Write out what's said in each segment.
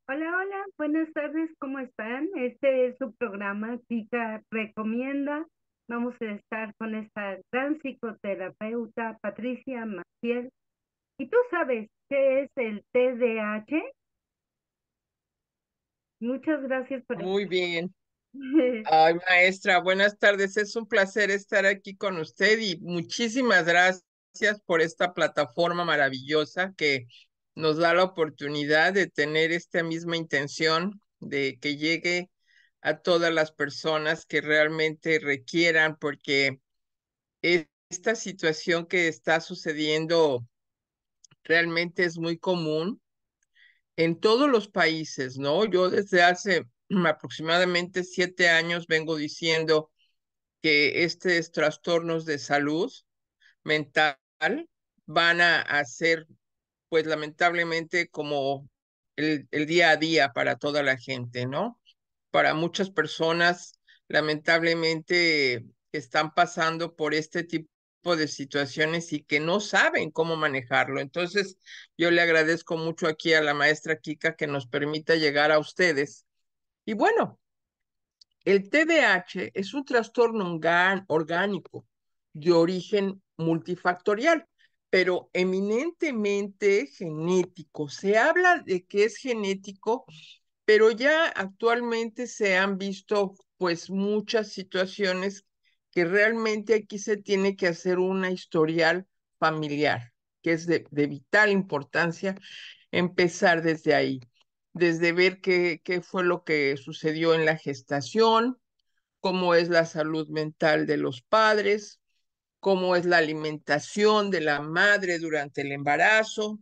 Hola, hola, buenas tardes, ¿cómo están? Este es su programa Kika Recomienda. Vamos a estar con esta gran psicoterapeuta Patricia Maciel. ¿Y tú sabes qué es el TDAH? Muchas gracias por Muy bien. estar. Ay, maestra, buenas tardes. Es un placer estar aquí con usted y muchísimas gracias por esta plataforma maravillosa que nos da la oportunidad de tener esta misma intención de que llegue a todas las personas que realmente requieran, porque esta situación que está sucediendo realmente es muy común en todos los países, ¿no? Yo desde hace aproximadamente 7 años vengo diciendo que estos trastornos de salud mental van a ser, pues lamentablemente, como el día a día para toda la gente, ¿no? Para muchas personas, lamentablemente, están pasando por este tipo de situaciones y que no saben cómo manejarlo. Entonces, yo le agradezco mucho aquí a la maestra Kika que nos permita llegar a ustedes. Y bueno, el TDAH es un trastorno orgánico de origen multifactorial, pero eminentemente genético. Se habla de que es genético, pero ya actualmente se han visto pues muchas situaciones que realmente aquí se tiene que hacer una historial familiar, que es de vital importancia empezar desde ahí, desde ver qué fue lo que sucedió en la gestación, cómo es la salud mental de los padres, cómo es la alimentación de la madre durante el embarazo.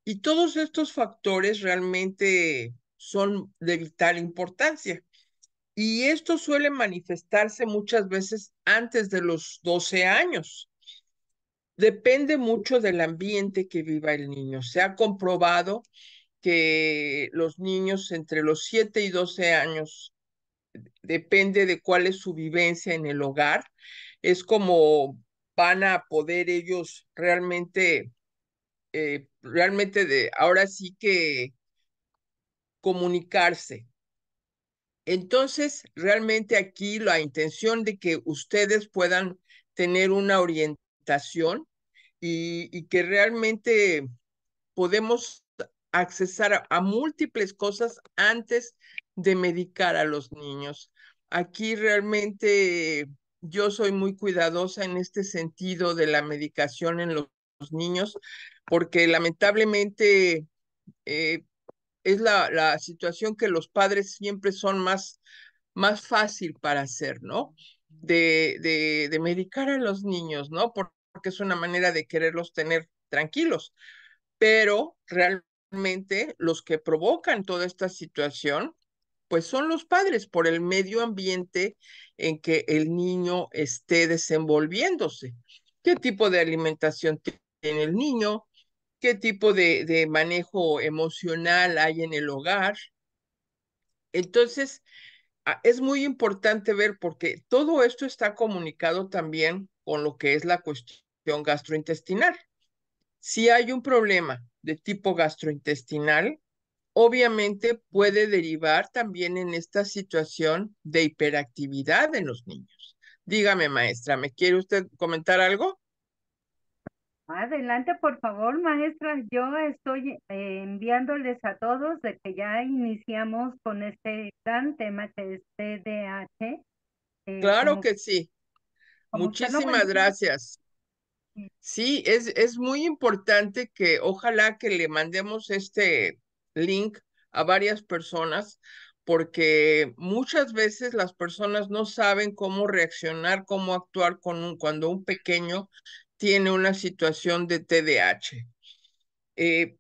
Y todos estos factores realmente son de vital importancia. Y esto suele manifestarse muchas veces antes de los 12 años. Depende mucho del ambiente que viva el niño. Se ha comprobado que los niños entre los 7 y 12 años, depende de cuál es su vivencia en el hogar, es como van a poder ellos realmente ahora sí que comunicarse. Entonces, realmente aquí la intención de que ustedes puedan tener una orientación y que realmente podemos accesar a múltiples cosas antes de medicar a los niños. Aquí realmente yo soy muy cuidadosa en este sentido de la medicación en los niños, porque lamentablemente eh, es la situación que los padres siempre son más fácil para hacer, ¿no? De medicar a los niños, ¿no? Porque es una manera de quererlos tener tranquilos, pero realmente los que provocan toda esta situación, pues son los padres por el medio ambiente en que el niño esté desenvolviéndose. ¿Qué tipo de alimentación tiene el niño? ¿Qué tipo de manejo emocional hay en el hogar? Entonces, es muy importante ver porque todo esto está comunicado también con lo que es la cuestión gastrointestinal. Si hay un problema de tipo gastrointestinal, obviamente puede derivar también en esta situación de hiperactividad en los niños. Dígame, maestra, ¿me quiere usted comentar algo? Adelante, por favor, maestra. Yo estoy enviándoles a todos de que ya iniciamos con este gran tema que es TDAH. Eh, Claro como, que sí. como usted lo Muchísimas menciona. gracias. Sí, es muy importante que ojalá que le mandemos este link a varias personas, porque muchas veces las personas no saben cómo reaccionar, cómo actuar cuando un pequeño tiene una situación de TDAH.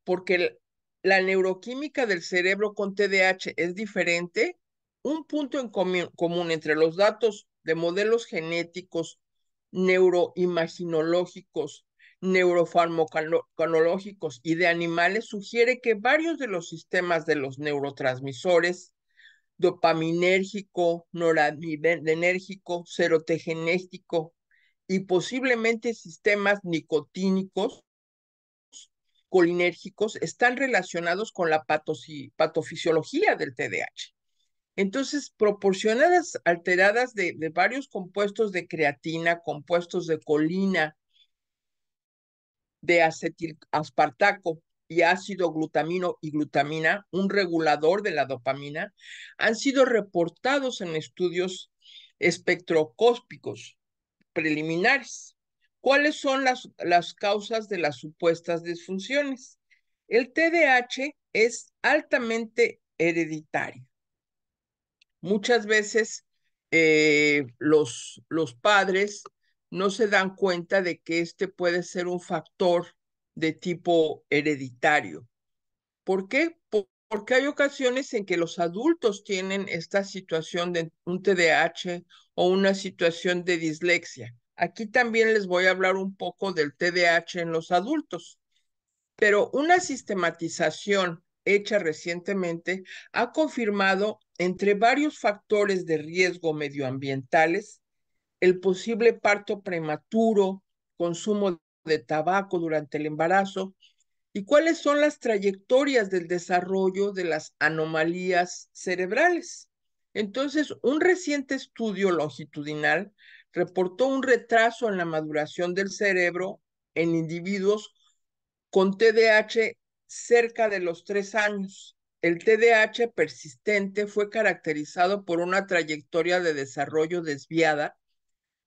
Porque la neuroquímica del cerebro con TDAH es diferente. Un punto en común entre los datos de modelos genéticos, neuroimaginológicos, neurofarmacológicos y de animales sugiere que varios de los sistemas de los neurotransmisores, dopaminérgico, noradrenérgico, serotogenérgico y posiblemente sistemas nicotínicos, colinérgicos están relacionados con la patofisiología del TDAH. Entonces, proporcionadas alteradas de varios compuestos de creatina, compuestos de colina, de acetil-aspartaco y ácido glutamino y glutamina, un regulador de la dopamina, han sido reportados en estudios espectroscópicos preliminares. ¿Cuáles son las causas de las supuestas disfunciones? El TDAH es altamente hereditario. Muchas veces los padres no se dan cuenta de que este puede ser un factor de tipo hereditario. ¿Por qué? Porque hay ocasiones en que los adultos tienen esta situación de un TDAH o una situación de dislexia. Aquí también les voy a hablar un poco del TDAH en los adultos, pero una sistematización hecha recientemente ha confirmado entre varios factores de riesgo medioambientales el posible parto prematuro, consumo de tabaco durante el embarazo y cuáles son las trayectorias del desarrollo de las anomalías cerebrales. Entonces, un reciente estudio longitudinal reportó un retraso en la maduración del cerebro en individuos con TDAH cerca de los 3 años. El TDAH persistente fue caracterizado por una trayectoria de desarrollo desviada,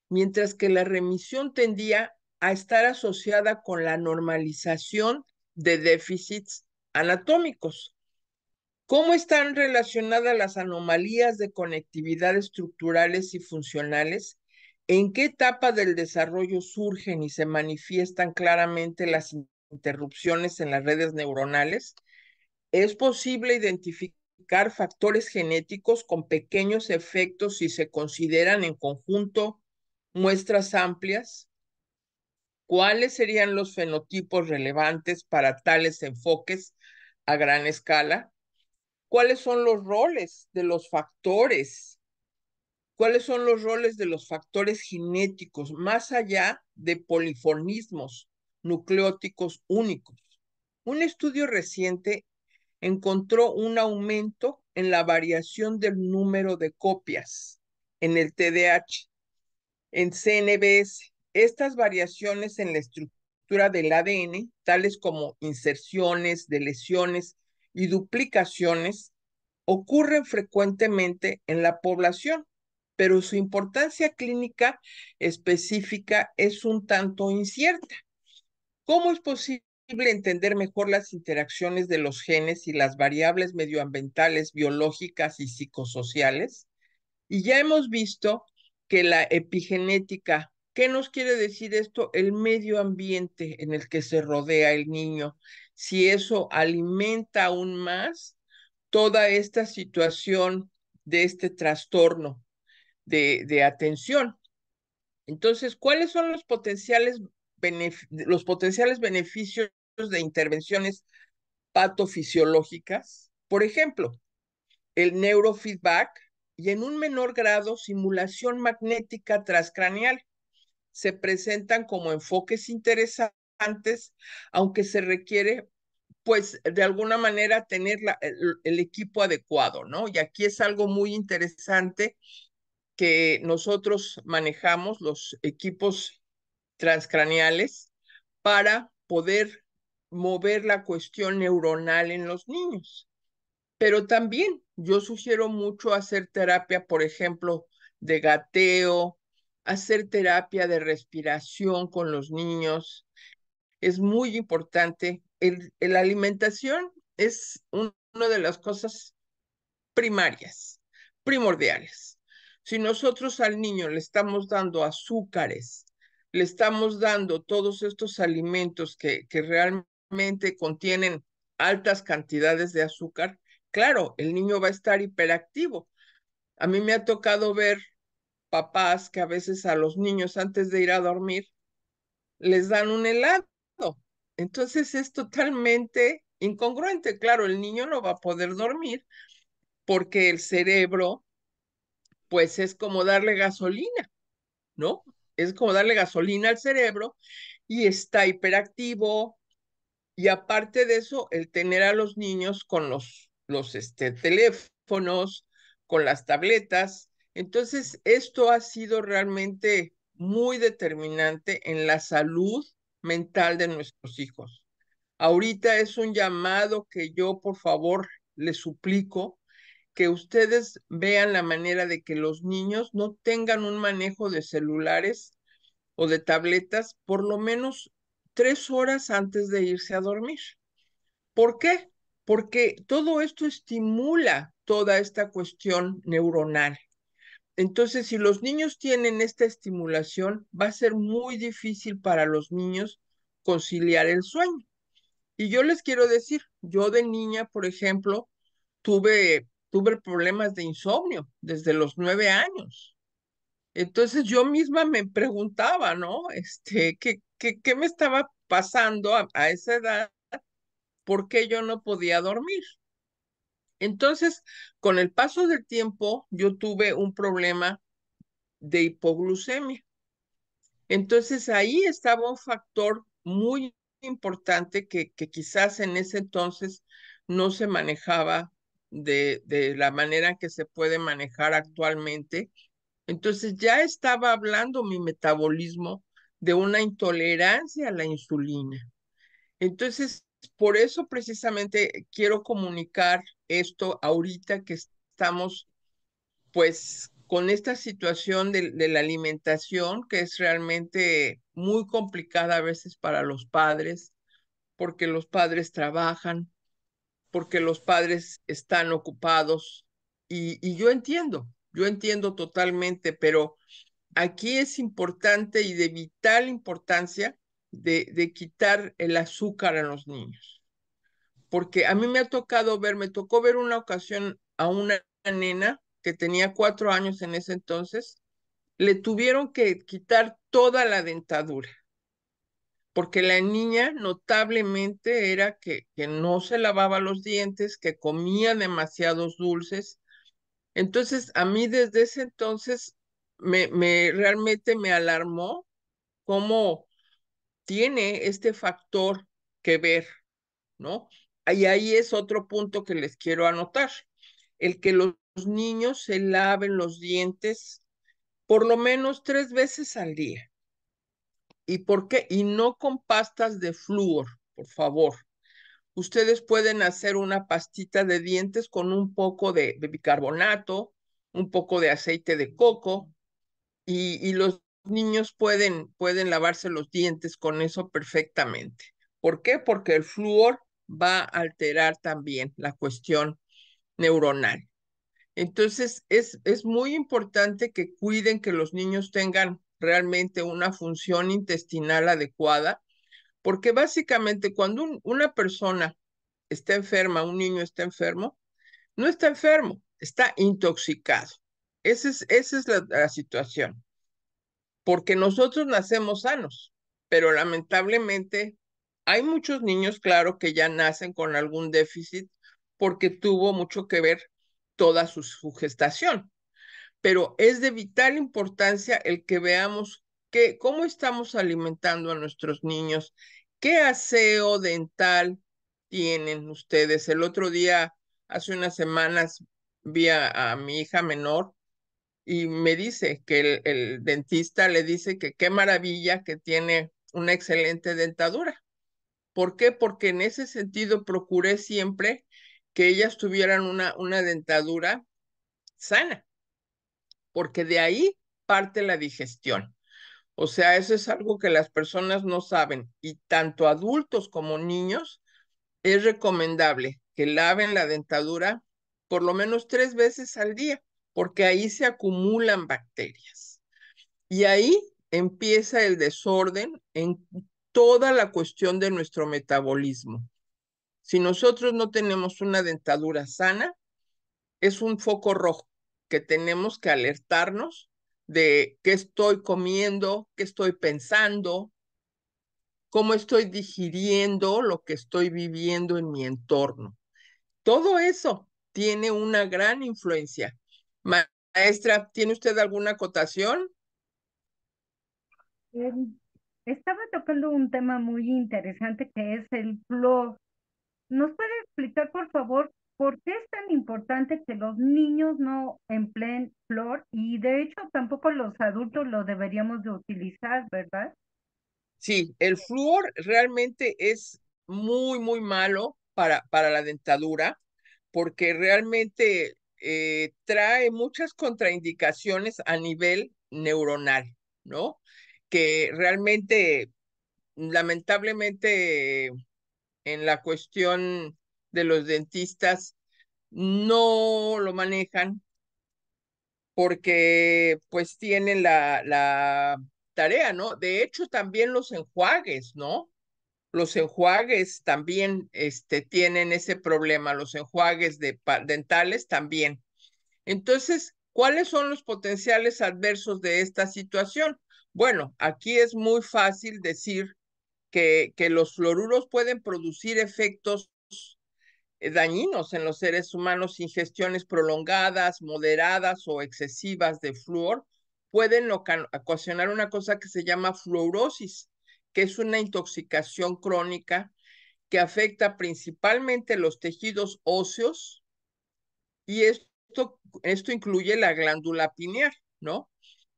mientras que la remisión tendía a estar asociada con la normalización de déficits anatómicos. ¿Cómo están relacionadas las anomalías de conectividad estructurales y funcionales? ¿En qué etapa del desarrollo surgen y se manifiestan claramente las interrupciones en las redes neuronales? Es posible identificar factores genéticos con pequeños efectos si se consideran en conjunto muestras amplias. ¿Cuáles serían los fenotipos relevantes para tales enfoques a gran escala? ¿Cuáles son los roles de los factores? ¿Cuáles son los roles de los factores genéticos más allá de poliformismos nucleóticos únicos? Un estudio reciente encontró un aumento en la variación del número de copias en el TDAH, en CNBS. Estas variaciones en la estructura del ADN, tales como inserciones, deleciones y duplicaciones, ocurren frecuentemente en la población, pero su importancia clínica específica es un tanto incierta. ¿Cómo es posible entender mejor las interacciones de los genes y las variables medioambientales, biológicas y psicosociales? Y ya hemos visto que la epigenética, ¿qué nos quiere decir esto? El medio ambiente en el que se rodea el niño, si eso alimenta aún más toda esta situación de este trastorno de atención. Entonces, ¿cuáles son los potenciales beneficios de intervenciones patofisiológicas? Por ejemplo, el neurofeedback y en un menor grado simulación magnética transcraneal. Se presentan como enfoques interesantes, aunque se requiere, pues, de alguna manera tener el equipo adecuado, ¿no? Y aquí es algo muy interesante que nosotros manejamos, los equipos transcraneales, para poder mover la cuestión neuronal en los niños. Pero también yo sugiero mucho hacer terapia, por ejemplo, de gateo, hacer terapia de respiración con los niños. Es muy importante. La alimentación es una de las cosas primarias, primordiales. Si nosotros al niño le estamos dando azúcares, le estamos dando todos estos alimentos que realmente contienen altas cantidades de azúcar, claro, el niño va a estar hiperactivo. A mí me ha tocado ver papás que a veces a los niños antes de ir a dormir les dan un helado. Entonces es totalmente incongruente. Claro, el niño no va a poder dormir porque el cerebro, pues es como darle gasolina, ¿no? Es como darle gasolina al cerebro y está hiperactivo, Y aparte de eso, el tener a los niños con teléfonos, con las tabletas. Entonces, esto ha sido realmente muy determinante en la salud mental de nuestros hijos. Ahorita es un llamado que yo, por favor, les suplico que ustedes vean la manera de que los niños no tengan un manejo de celulares o de tabletas por lo menos 3 horas antes de irse a dormir. ¿Por qué? Porque todo esto estimula toda esta cuestión neuronal. Entonces, si los niños tienen esta estimulación, va a ser muy difícil para los niños conciliar el sueño. Y yo les quiero decir, yo de niña, por ejemplo, tuve problemas de insomnio desde los 9 años. Entonces yo misma me preguntaba, ¿no? ¿Qué me estaba pasando a esa edad? ¿Por qué yo no podía dormir? Entonces, con el paso del tiempo, yo tuve un problema de hipoglucemia. Entonces ahí estaba un factor muy importante que quizás en ese entonces no se manejaba de la manera que se puede manejar actualmente. Entonces ya estaba hablando mi metabolismo de una intolerancia a la insulina. Entonces, por eso precisamente quiero comunicar esto ahorita que estamos pues con esta situación de la alimentación que es realmente muy complicada a veces para los padres, porque los padres trabajan, porque los padres están ocupados y yo entiendo totalmente, pero aquí es importante y de vital importancia de quitar el azúcar a los niños, porque a mí me tocó ver una ocasión a una nena que tenía 4 años en ese entonces, le tuvieron que quitar toda la dentadura, porque la niña notablemente era que no se lavaba los dientes, que comía demasiados dulces. Entonces, a mí desde ese entonces realmente me alarmó cómo tiene este factor que ver, ¿no? Y ahí es otro punto que les quiero anotar, el que los niños se laven los dientes por lo menos 3 veces al día. ¿Y por qué? Y no con pastas de flúor, por favor. Ustedes pueden hacer una pastita de dientes con un poco de bicarbonato, un poco de aceite de coco, y los niños pueden lavarse los dientes con eso perfectamente. ¿Por qué? Porque el flúor va a alterar también la cuestión neuronal. Entonces, es muy importante que cuiden que los niños tengan realmente una función intestinal adecuada, porque básicamente cuando una persona está enferma, un niño está enfermo, no está enfermo, está intoxicado. Esa es la situación, porque nosotros nacemos sanos, pero lamentablemente hay muchos niños, claro, que ya nacen con algún déficit porque tuvo mucho que ver toda su gestación, pero es de vital importancia el que veamos cómo estamos alimentando a nuestros niños, qué aseo dental tienen ustedes. El otro día, hace unas semanas, vi a mi hija menor y me dice que el dentista le dice que qué maravilla que tiene una excelente dentadura. ¿Por qué? Porque en ese sentido procuré siempre que ellas tuvieran una dentadura sana, porque de ahí parte la digestión. O sea, eso es algo que las personas no saben y tanto adultos como niños es recomendable que laven la dentadura por lo menos 3 veces al día, porque ahí se acumulan bacterias. Y ahí empieza el desorden en toda la cuestión de nuestro metabolismo. Si nosotros no tenemos una dentadura sana, es un foco rojo que tenemos que alertarnos de qué estoy comiendo, qué estoy pensando, cómo estoy digiriendo lo que estoy viviendo en mi entorno. Todo eso tiene una gran influencia. Maestra, ¿tiene usted alguna acotación? Estaba tocando un tema muy interesante que es el flúor. ¿Nos puede explicar, por favor, por qué es tan importante que los niños no empleen flúor? Y de hecho tampoco los adultos lo deberíamos de utilizar, ¿verdad? Sí, el flúor realmente es muy, muy malo para la dentadura porque realmente trae muchas contraindicaciones a nivel neuronal, ¿no? Que realmente, lamentablemente, en la cuestión de los dentistas no lo manejan porque pues tienen la tarea, ¿no? De hecho, también los enjuagues, ¿no? Los enjuagues también tienen ese problema, los enjuagues dentales también. Entonces, ¿cuáles son los potenciales adversos de esta situación? Bueno, aquí es muy fácil decir que los fluoruros pueden producir efectos dañinos en los seres humanos. Ingestiones prolongadas, moderadas o excesivas de flúor pueden ocasionar una cosa que se llama fluorosis, que es una intoxicación crónica que afecta principalmente los tejidos óseos y esto incluye la glándula pineal, ¿no?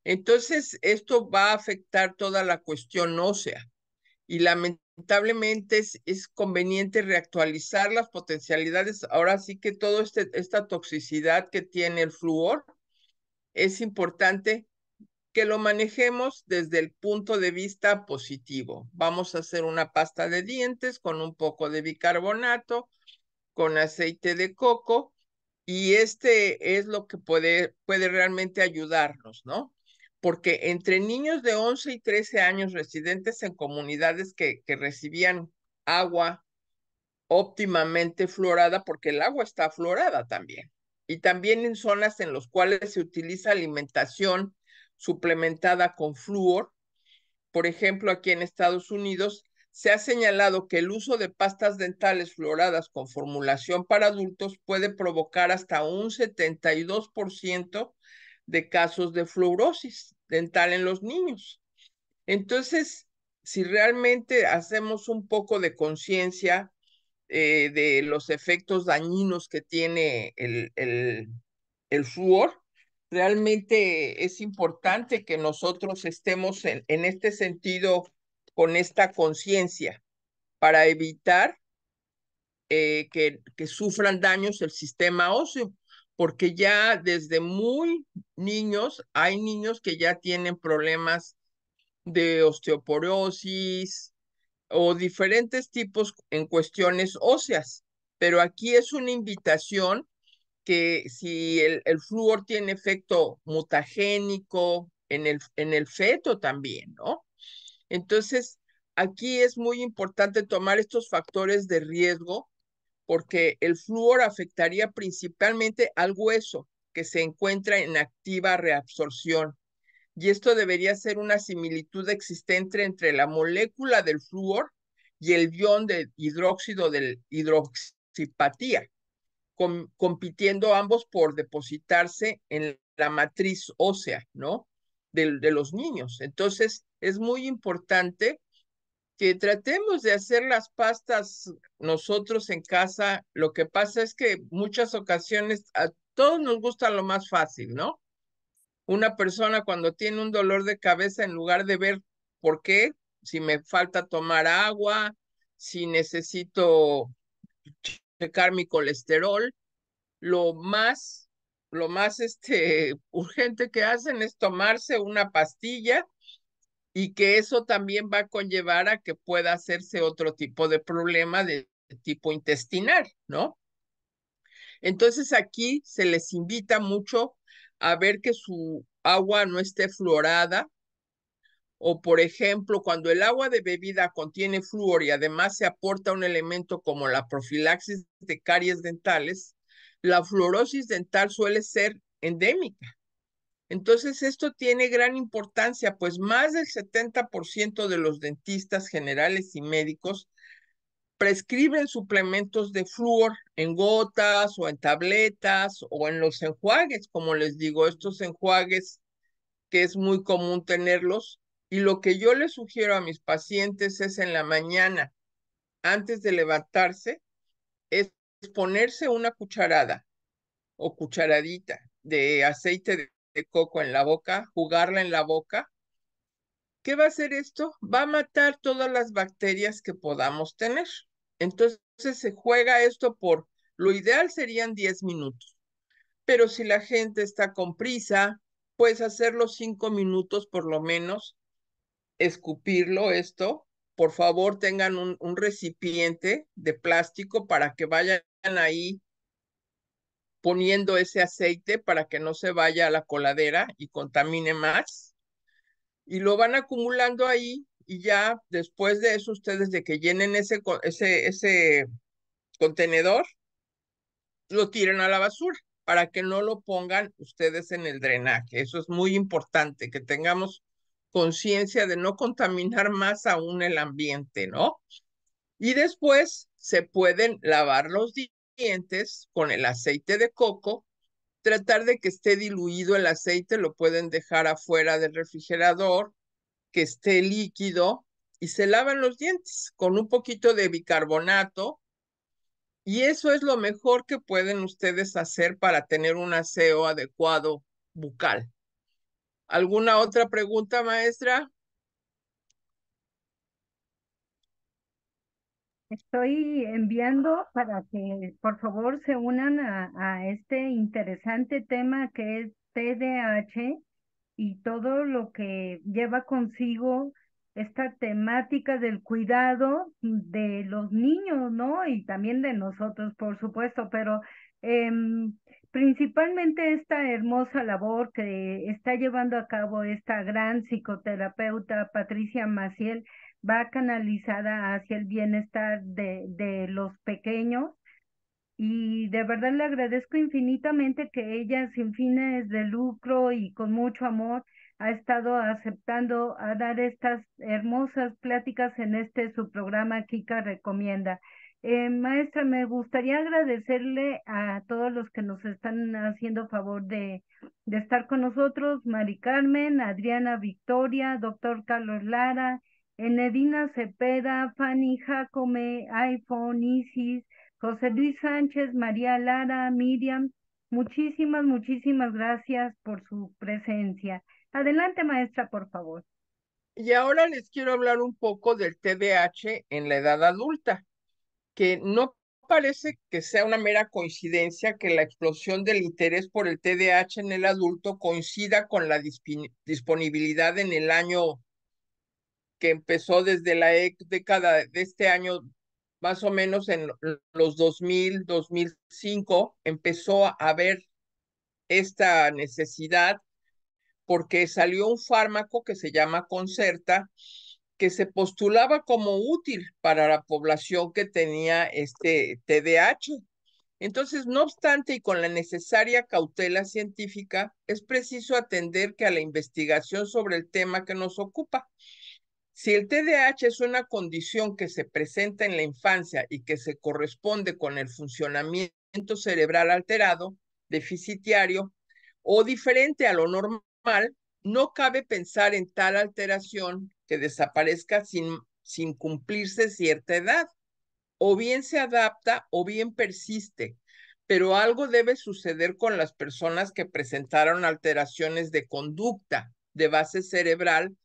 Entonces, esto va a afectar toda la cuestión ósea y lamentablemente es conveniente reactualizar las potencialidades. Ahora sí que toda esta toxicidad que tiene el flúor es importante que lo manejemos desde el punto de vista positivo. Vamos a hacer una pasta de dientes con un poco de bicarbonato, con aceite de coco, y este es lo que puede realmente ayudarnos, ¿no? Porque entre niños de 11 y 13 años residentes en comunidades que recibían agua óptimamente fluorada, porque el agua está fluorada también, y también en zonas en las cuales se utiliza alimentación suplementada con flúor, por ejemplo, aquí en Estados Unidos, se ha señalado que el uso de pastas dentales fluoradas con formulación para adultos puede provocar hasta un 72% de casos de fluorosis dental en los niños. Entonces, si realmente hacemos un poco de conciencia de los efectos dañinos que tiene el flúor, realmente es importante que nosotros estemos en este sentido con esta conciencia para evitar que sufran daños el sistema óseo, porque ya desde muy niños hay niños que ya tienen problemas de osteoporosis, o diferentes tipos en cuestiones óseas. Pero aquí es una invitación que si el flúor tiene efecto mutagénico en el feto también, ¿no? Entonces, aquí es muy importante tomar estos factores de riesgo porque el flúor afectaría principalmente al hueso que se encuentra en activa reabsorción. Y esto debería ser una similitud existente entre la molécula del flúor y el ion de hidróxido del hidroxipatía, compitiendo ambos por depositarse en la matriz ósea, ¿no? De los niños. Entonces, es muy importante que tratemos de hacer las pastas nosotros en casa. Lo que pasa es que muchas ocasiones a todos nos gusta lo más fácil, ¿no? Una persona cuando tiene un dolor de cabeza, en lugar de ver por qué, si me falta tomar agua, si necesito checar mi colesterol, lo más, lo más urgente que hacen es tomarse una pastilla y que eso también va a conllevar a que pueda hacerse otro tipo de problema de tipo intestinal, ¿no? Entonces aquí se les invita mucho a ver que su agua no esté fluorada, o por ejemplo, cuando el agua de bebida contiene flúor y además se aporta un elemento como la profilaxis de caries dentales, la fluorosis dental suele ser endémica. Entonces, esto tiene gran importancia, pues más del 70% de los dentistas generales y médicos prescriben suplementos de flúor en gotas o en tabletas o en los enjuagues, como les digo, estos enjuagues que es muy común tenerlos, Y lo que yo le sugiero a mis pacientes es en la mañana, antes de levantarse, es ponerse una cucharada o cucharadita de aceite de coco en la boca, jugarla en la boca. ¿Qué va a hacer esto? Va a matar todas las bacterias que podamos tener. Entonces se juega esto por, lo ideal serían 10 minutos, pero si la gente está con prisa, puedes hacerlo 5 minutos por lo menos, escupirlo esto. Por favor, tengan un recipiente de plástico para que vayan ahí poniendo ese aceite para que no se vaya a la coladera y contamine más. Y lo van acumulando ahí y ya después de eso, ustedes de que llenen ese contenedor, lo tiren a la basura para que no lo pongan ustedes en el drenaje. Eso es muy importante, que tengamos conciencia de no contaminar más aún el ambiente, ¿no? Y después se pueden lavar los dientes con el aceite de coco, tratar de que esté diluido el aceite, lo pueden dejar afuera del refrigerador, que esté líquido, y se lavan los dientes con un poquito de bicarbonato, y eso es lo mejor que pueden ustedes hacer para tener un aseo adecuado bucal. ¿Alguna otra pregunta, maestra? Estoy enviando para que por favor se unan a este interesante tema que es TDAH y todo lo que lleva consigo esta temática del cuidado de los niños, ¿no? Y también de nosotros, por supuesto, pero em, principalmente esta hermosa labor que está llevando a cabo esta gran psicoterapeuta Patricia Maciel va canalizada hacia el bienestar de los pequeños y de verdad le agradezco infinitamente que ella, sin fines de lucro y con mucho amor, ha estado aceptando a dar estas hermosas pláticas en este su programa Kika Recomienda. Maestra, me gustaría agradecerle a todos los que nos están haciendo favor de estar con nosotros, Mari Carmen, Adriana Victoria, doctor Carlos Lara, Enedina Cepeda, Fanny Jacome, iPhone, Isis, José Luis Sánchez, María Lara, Miriam, muchísimas gracias por su presencia. Adelante, maestra, por favor. Y ahora les quiero hablar un poco del TDAH en la edad adulta, que no parece que sea una mera coincidencia que la explosión del interés por el TDAH en el adulto coincida con la disponibilidad en el año que empezó desde la década de este año, más o menos en los 2000, 2005, empezó a haber esta necesidad porque salió un fármaco que se llama Concerta, que se postulaba como útil para la población que tenía este TDAH. Entonces, no obstante, y con la necesaria cautela científica, es preciso atender que a la investigación sobre el tema que nos ocupa. Si el TDAH es una condición que se presenta en la infancia y que se corresponde con el funcionamiento cerebral alterado, deficitario o diferente a lo normal, no cabe pensar en tal alteración que desaparezca sin cumplirse cierta edad. O bien se adapta o bien persiste, pero algo debe suceder con las personas que presentaron alteraciones de conducta de base cerebral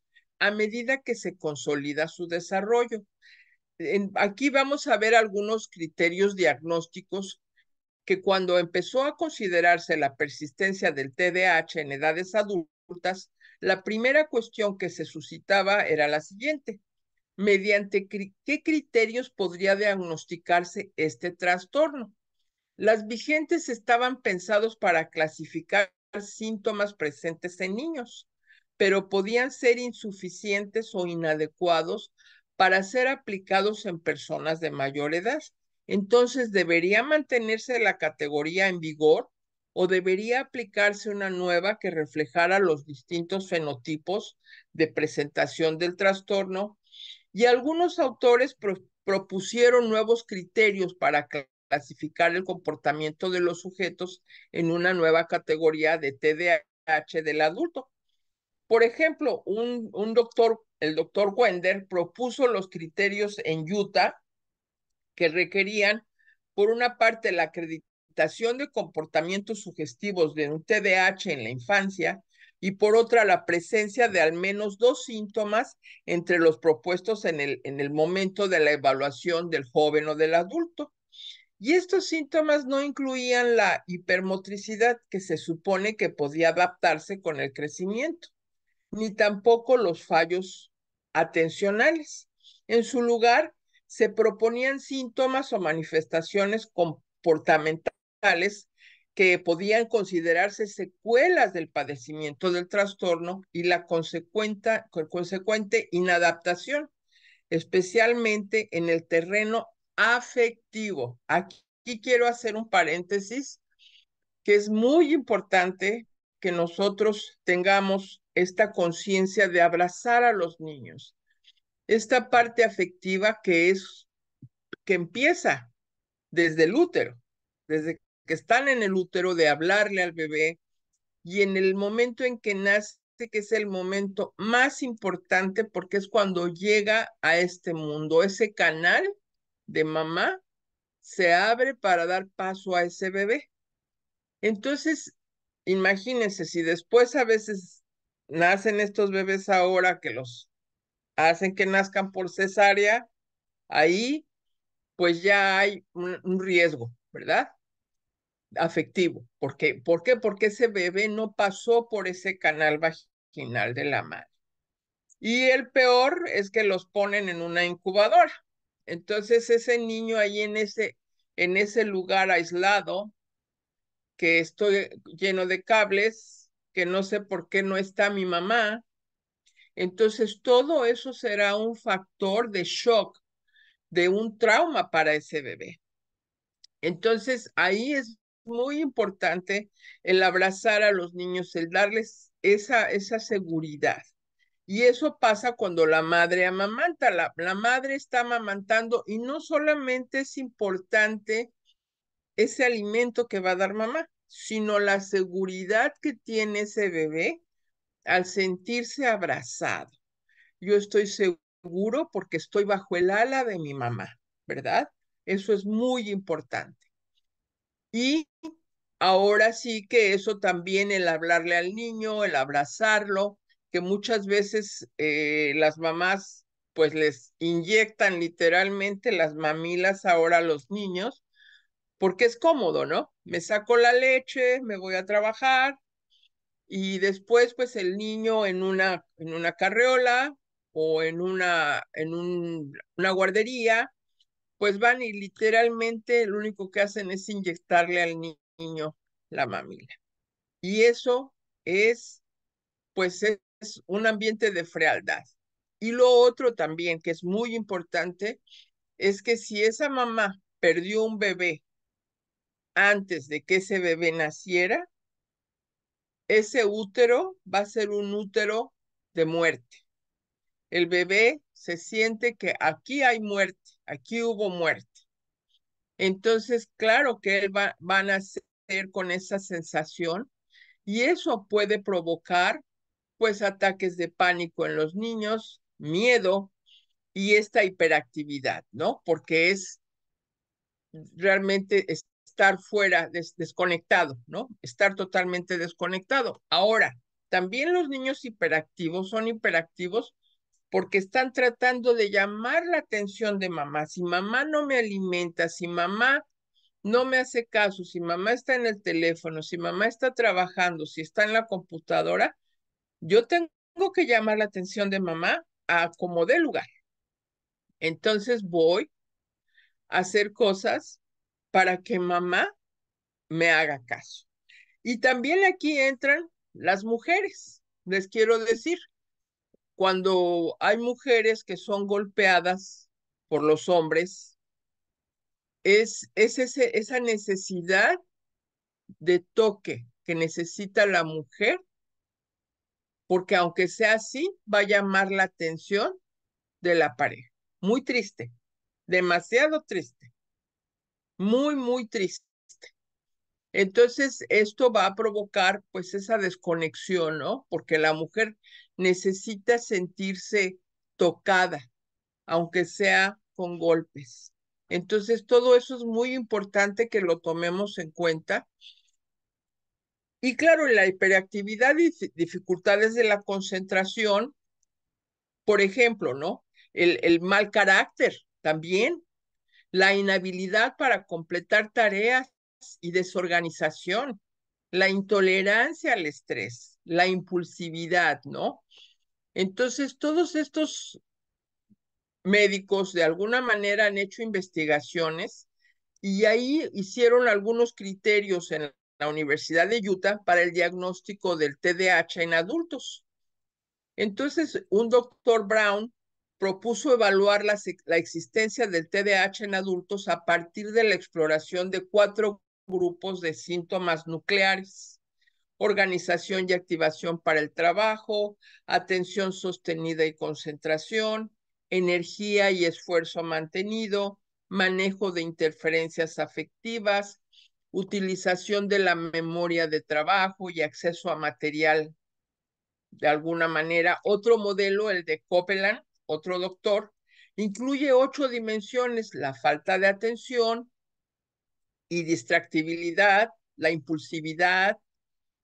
a medida que se consolida su desarrollo. Aquí vamos a ver algunos criterios diagnósticos que cuando empezó a considerarse la persistencia del TDAH en edades adultas, la primera cuestión que se suscitaba era la siguiente: ¿mediante qué criterios podría diagnosticarse este trastorno? Las vigentes estaban pensados para clasificar síntomas presentes en niños, pero podían ser insuficientes o inadecuados para ser aplicados en personas de mayor edad. Entonces, ¿debería mantenerse la categoría en vigor o debería aplicarse una nueva que reflejara los distintos fenotipos de presentación del trastorno? Y algunos autores propusieron nuevos criterios para clasificar el comportamiento de los sujetos en una nueva categoría de TDAH del adulto. Por ejemplo, un doctor, el doctor Wender, propuso los criterios en Utah que requerían, por una parte, la acreditación de comportamientos sugestivos de un TDAH en la infancia y por otra, la presencia de al menos 2 síntomas entre los propuestos en el momento de la evaluación del joven o del adulto. Y estos síntomas no incluían la hipermotricidad, que se supone que podía adaptarse con el crecimiento, ni tampoco los fallos atencionales. En su lugar, se proponían síntomas o manifestaciones comportamentales que podían considerarse secuelas del padecimiento del trastorno y la consecuente inadaptación, especialmente en el terreno afectivo. Aquí quiero hacer un paréntesis que es muy importante que nosotros tengamos esta conciencia de abrazar a los niños. Esta parte afectiva que empieza desde el útero, desde que están en el útero, de hablarle al bebé, y en el momento en que nace, que es el momento más importante porque es cuando llega a este mundo. Ese canal de mamá se abre para dar paso a ese bebé. Entonces, imagínense, si después a veces nacen estos bebés ahora que los hacen que nazcan por cesárea, ahí pues ya hay un riesgo, ¿verdad? Afectivo. ¿Por qué? Porque ese bebé no pasó por ese canal vaginal de la madre. Y el peor es que los ponen en una incubadora. Entonces ese niño ahí en ese lugar aislado, que estoy lleno de cables, que no sé por qué no está mi mamá. Entonces, todo eso será un factor de shock, de un trauma para ese bebé. Entonces, ahí es muy importante el abrazar a los niños, el darles esa seguridad. Y eso pasa cuando la madre amamanta. La madre está amamantando y no solamente es importante ese alimento que va a dar mamá, sino la seguridad que tiene ese bebé al sentirse abrazado. Yo estoy seguro porque estoy bajo el ala de mi mamá, ¿verdad? Eso es muy importante. Y ahora sí que eso también, el hablarle al niño, el abrazarlo, que muchas veces las mamás pues les inyectan literalmente las mamilas ahora a los niños porque es cómodo, ¿no? Me saco la leche, me voy a trabajar y después pues el niño en una carriola o una guardería, pues van y literalmente lo único que hacen es inyectarle al niño la mamila. Y eso es, pues es un ambiente de frialdad. Y lo otro también que es muy importante es que si esa mamá perdió un bebé antes de que ese bebé naciera, ese útero va a ser un útero de muerte. El bebé se siente que aquí hay muerte, aquí hubo muerte. Entonces, claro que van a nacer con esa sensación y eso puede provocar pues ataques de pánico en los niños, miedo y esta hiperactividad, ¿no? Porque es realmente estar fuera, desconectado, ¿no? Estar totalmente desconectado. Ahora, también los niños hiperactivos son hiperactivos porque están tratando de llamar la atención de mamá. Si mamá no me alimenta, si mamá no me hace caso, si mamá está en el teléfono, si mamá está trabajando, si está en la computadora, yo tengo que llamar la atención de mamá a como dé lugar. Entonces voy a hacer cosas para que mamá me haga caso. Y también aquí entran las mujeres. Les quiero decir, cuando hay mujeres que son golpeadas por los hombres, esa necesidad de toque que necesita la mujer, porque aunque sea así, va a llamar la atención de la pareja. Muy triste, demasiado triste, muy, muy triste. Entonces, esto va a provocar pues esa desconexión, ¿no? Porque la mujer necesita sentirse tocada, aunque sea con golpes. Entonces, todo eso es muy importante que lo tomemos en cuenta. Y claro, la hiperactividad y dificultades de la concentración, por ejemplo, ¿no? El mal carácter también, la inhabilidad para completar tareas y desorganización, la intolerancia al estrés, la impulsividad, ¿no? Entonces, todos estos médicos de alguna manera han hecho investigaciones y ahí hicieron algunos criterios en la Universidad de Utah para el diagnóstico del TDAH en adultos. Entonces, un doctor Brown propuso evaluar la existencia del TDAH en adultos a partir de la exploración de 4 grupos de síntomas nucleares: organización y activación para el trabajo, atención sostenida y concentración, energía y esfuerzo mantenido, manejo de interferencias afectivas, utilización de la memoria de trabajo y acceso a material de alguna manera. Otro modelo, el de Copeland, otro doctor, incluye 8 dimensiones: la falta de atención y distractibilidad, la impulsividad,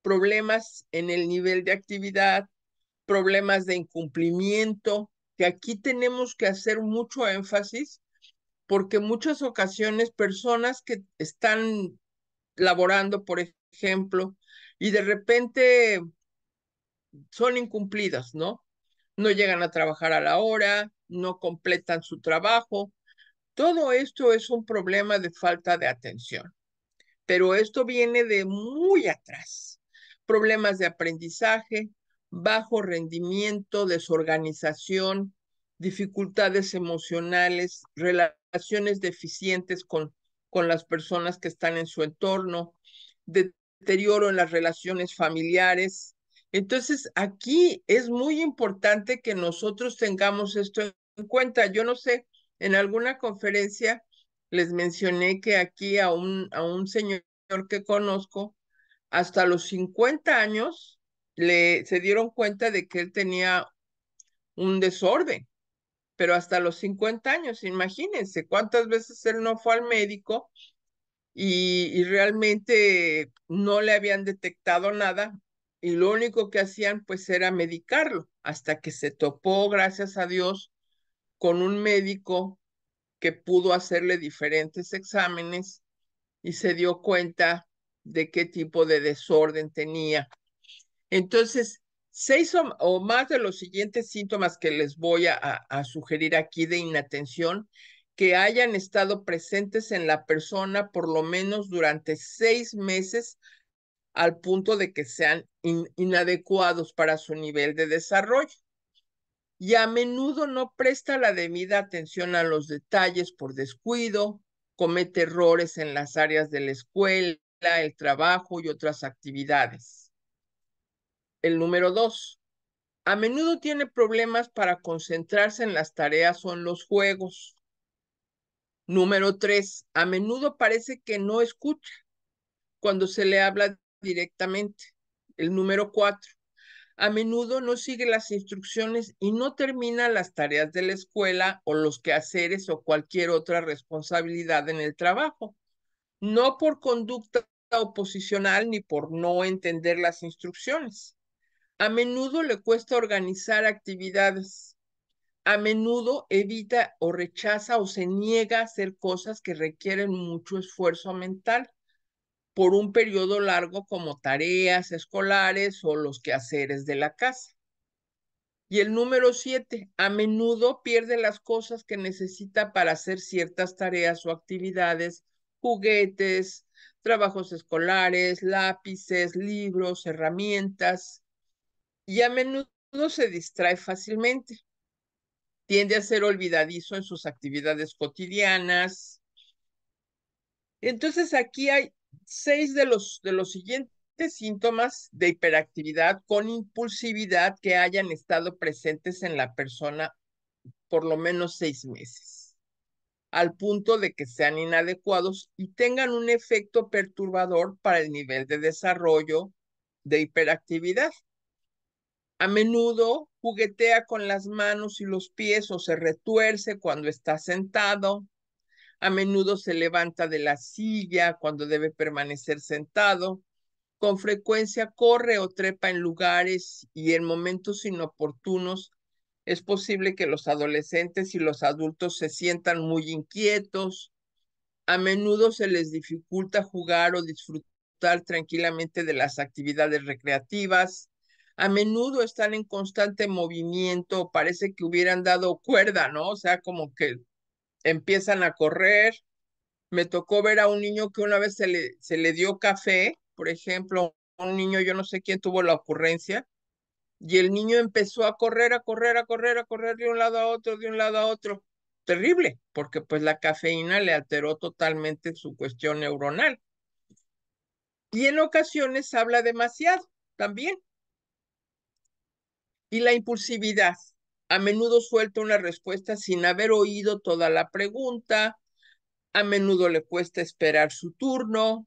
problemas en el nivel de actividad, problemas de incumplimiento, que aquí tenemos que hacer mucho énfasis porque muchas ocasiones personas que están laborando, por ejemplo, y de repente son incumplidas, ¿no? No llegan a trabajar a la hora, no completan su trabajo. Todo esto es un problema de falta de atención, pero esto viene de muy atrás. Problemas de aprendizaje, bajo rendimiento, desorganización, dificultades emocionales, relaciones deficientes con las personas que están en su entorno, deterioro en las relaciones familiares. Entonces, aquí es muy importante que nosotros tengamos esto en cuenta. Yo no sé, en alguna conferencia les mencioné que aquí a un señor que conozco, hasta los 50 años, se dieron cuenta de que él tenía un desorden, pero hasta los 50 años, imagínense cuántas veces él no fue al médico y realmente no le habían detectado nada y lo único que hacían pues era medicarlo, hasta que se topó, gracias a Dios, con un médico que pudo hacerle diferentes exámenes y se dio cuenta de qué tipo de desorden tenía. Entonces, 6 o más de los siguientes síntomas que les voy a sugerir aquí de inatención, que hayan estado presentes en la persona por lo menos durante 6 meses, al punto de que sean inadecuados para su nivel de desarrollo. Y a menudo no presta la debida atención a los detalles por descuido, comete errores en las áreas de la escuela, el trabajo y otras actividades. El número 2, a menudo tiene problemas para concentrarse en las tareas o en los juegos. Número 3, a menudo parece que no escucha cuando se le habla directamente. El número 4, a menudo no sigue las instrucciones y no termina las tareas de la escuela o los quehaceres o cualquier otra responsabilidad en el trabajo, no por conducta oposicional ni por no entender las instrucciones. A menudo le cuesta organizar actividades. A menudo evita o rechaza o se niega a hacer cosas que requieren mucho esfuerzo mental por un periodo largo, como tareas escolares o los quehaceres de la casa. Y el número 7, a menudo pierde las cosas que necesita para hacer ciertas tareas o actividades: juguetes, trabajos escolares, lápices, libros, herramientas, y a menudo se distrae fácilmente. Tiende a ser olvidadizo en sus actividades cotidianas. Entonces aquí hay 6 de los siguientes síntomas de hiperactividad con impulsividad que hayan estado presentes en la persona por lo menos 6 meses. al punto de que sean inadecuados y tengan un efecto perturbador para el nivel de desarrollo de hiperactividad. A menudo juguetea con las manos y los pies o se retuerce cuando está sentado. A menudo se levanta de la silla cuando debe permanecer sentado. Con frecuencia corre o trepa en lugares y en momentos inoportunos. Es posible que los adolescentes y los adultos se sientan muy inquietos. A menudo se les dificulta jugar o disfrutar tranquilamente de las actividades recreativas. A menudo están en constante movimiento, parece que hubieran dado cuerda, ¿no? O sea, como que empiezan a correr. Me tocó ver a un niño que una vez se le dio café, por ejemplo, un niño, yo no sé quién tuvo la ocurrencia, y el niño empezó a correr, a correr, a correr, a correr de un lado a otro, de un lado a otro. Terrible, porque pues la cafeína le alteró totalmente su cuestión neuronal. Y en ocasiones habla demasiado también. Y la impulsividad. A menudo suelta una respuesta sin haber oído toda la pregunta. A menudo le cuesta esperar su turno.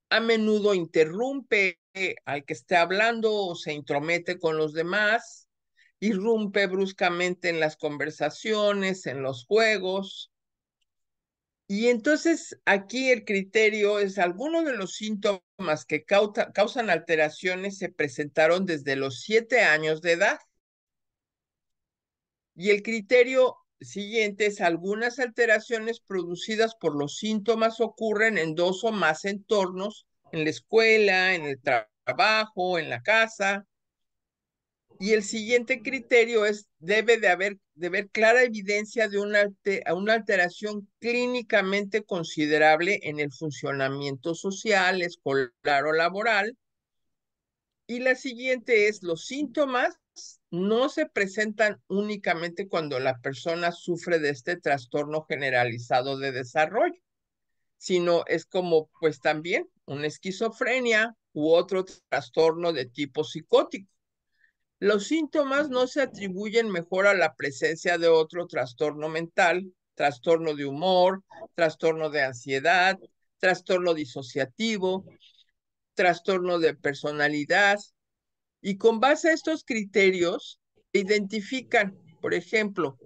A menudo interrumpe al que esté hablando o se intromete con los demás. Irrumpe bruscamente en las conversaciones, en los juegos. Y entonces aquí el criterio es algunos de los síntomas que causan alteraciones se presentaron desde los 7 años de edad. Y el criterio siguiente es algunas alteraciones producidas por los síntomas ocurren en dos o más entornos, en la escuela, en el trabajo, en la casa. Y el siguiente criterio es, debe de haber clara evidencia de una alteración clínicamente considerable en el funcionamiento social, escolar o laboral. Y la siguiente es, los síntomas no se presentan únicamente cuando la persona sufre de este trastorno generalizado de desarrollo, sino es como pues también una esquizofrenia u otro trastorno de tipo psicótico. Los síntomas no se atribuyen mejor a la presencia de otro trastorno mental, trastorno de humor, trastorno de ansiedad, trastorno disociativo, trastorno de personalidad. Y con base a estos criterios, identifican, por ejemplo,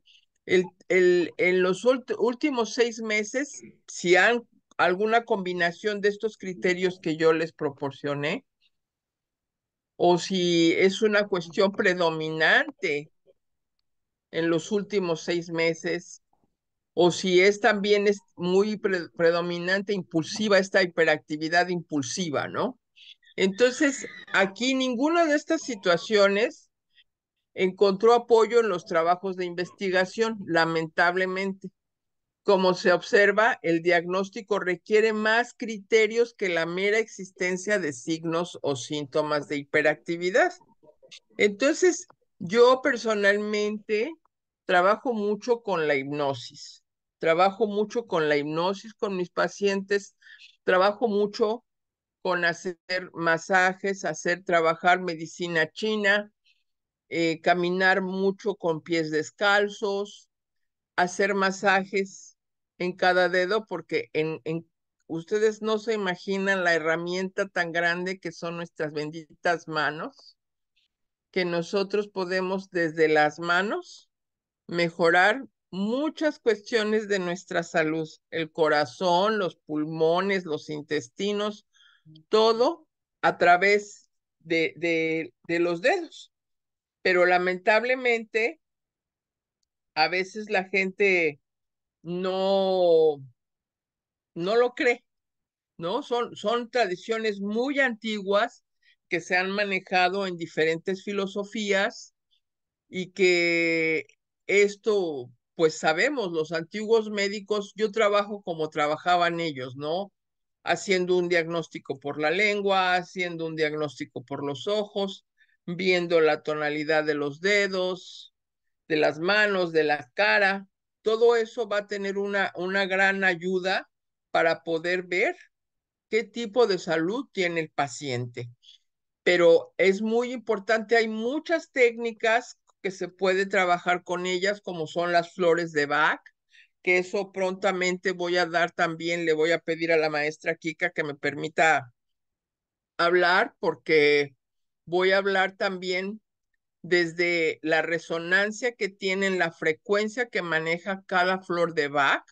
en los últimos 6 meses, si han alguna combinación de estos criterios que yo les proporcioné, o si es una cuestión predominante en los últimos 6 meses, o si es también es muy predominante, impulsiva, esta hiperactividad impulsiva, ¿no? Entonces, aquí ninguna de estas situaciones encontró apoyo en los trabajos de investigación, lamentablemente. Como se observa, el diagnóstico requiere más criterios que la mera existencia de signos o síntomas de hiperactividad. Entonces, yo personalmente trabajo mucho con la hipnosis. Trabajo mucho con la hipnosis con mis pacientes. Trabajo mucho con hacer masajes, hacer trabajar medicina china, caminar mucho con pies descalzos, hacer masajes en cada dedo, porque ustedes no se imaginan la herramienta tan grande que son nuestras benditas manos, que nosotros podemos desde las manos mejorar muchas cuestiones de nuestra salud, el corazón, los pulmones, los intestinos, todo a través de los dedos. Pero lamentablemente, a veces la gente no, no lo cree, ¿no? Son tradiciones muy antiguas que se han manejado en diferentes filosofías y que esto, pues sabemos, los antiguos médicos, yo trabajo como trabajaban ellos, ¿no? Haciendo un diagnóstico por la lengua, haciendo un diagnóstico por los ojos, viendo la tonalidad de los dedos, de las manos, de la cara. Todo eso va a tener una gran ayuda para poder ver qué tipo de salud tiene el paciente. Pero es muy importante, hay muchas técnicas que se puede trabajar con ellas, como son las flores de Bach, que eso prontamente voy a dar también, le voy a pedir a la maestra Kika que me permita hablar, porque voy a hablar también desde la resonancia que tienen, la frecuencia que maneja cada flor de Bach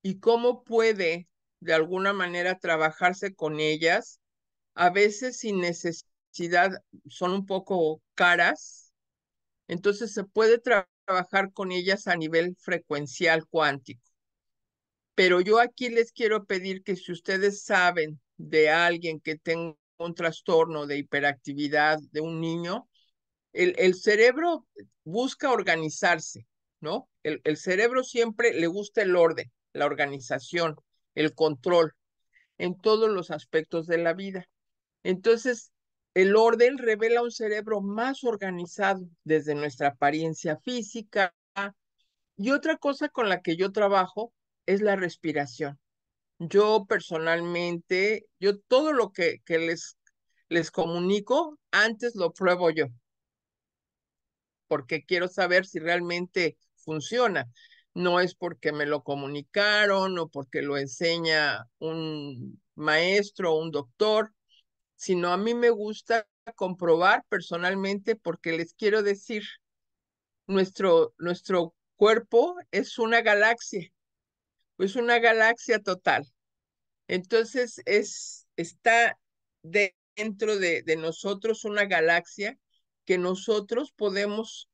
y cómo puede de alguna manera trabajarse con ellas, a veces sin necesidad, son un poco caras, entonces se puede trabajar con ellas a nivel frecuencial cuántico. Pero yo aquí les quiero pedir que si ustedes saben de alguien que tenga un trastorno de hiperactividad de un niño, el cerebro busca organizarse, ¿no? El cerebro siempre le gusta el orden, la organización, el control en todos los aspectos de la vida. Entonces, el orden revela un cerebro más organizado desde nuestra apariencia física. Y otra cosa con la que yo trabajo es la respiración. Yo personalmente, yo todo lo que les comunico, antes lo pruebo yo, porque quiero saber si realmente funciona. No es porque me lo comunicaron o porque lo enseña un maestro o un doctor, sino a mí me gusta comprobar personalmente porque les quiero decir, nuestro cuerpo es una galaxia total. Entonces está dentro de nosotros una galaxia que nosotros podemos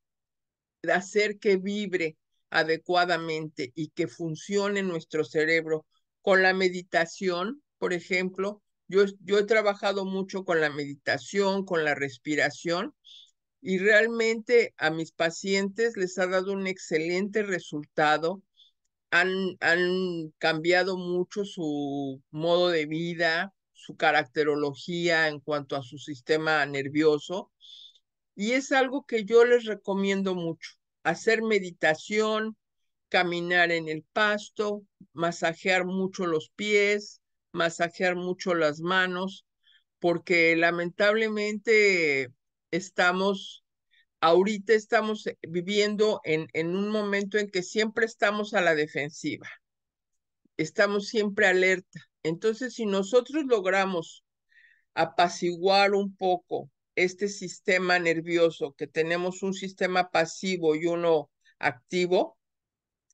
hacer que vibre adecuadamente y que funcione nuestro cerebro. Con la meditación, por ejemplo, yo he trabajado mucho con la meditación, con la respiración, y realmente a mis pacientes les ha dado un excelente resultado. Han cambiado mucho su modo de vida, su caracterología en cuanto a su sistema nervioso, y es algo que yo les recomiendo mucho: hacer meditación, caminar en el pasto, masajear mucho los pies, masajear mucho las manos, porque lamentablemente estamos, ahorita estamos viviendo en un momento en que siempre estamos a la defensiva, estamos siempre alerta. Entonces, si nosotros logramos apaciguar un poco este sistema nervioso, que tenemos un sistema pasivo y uno activo,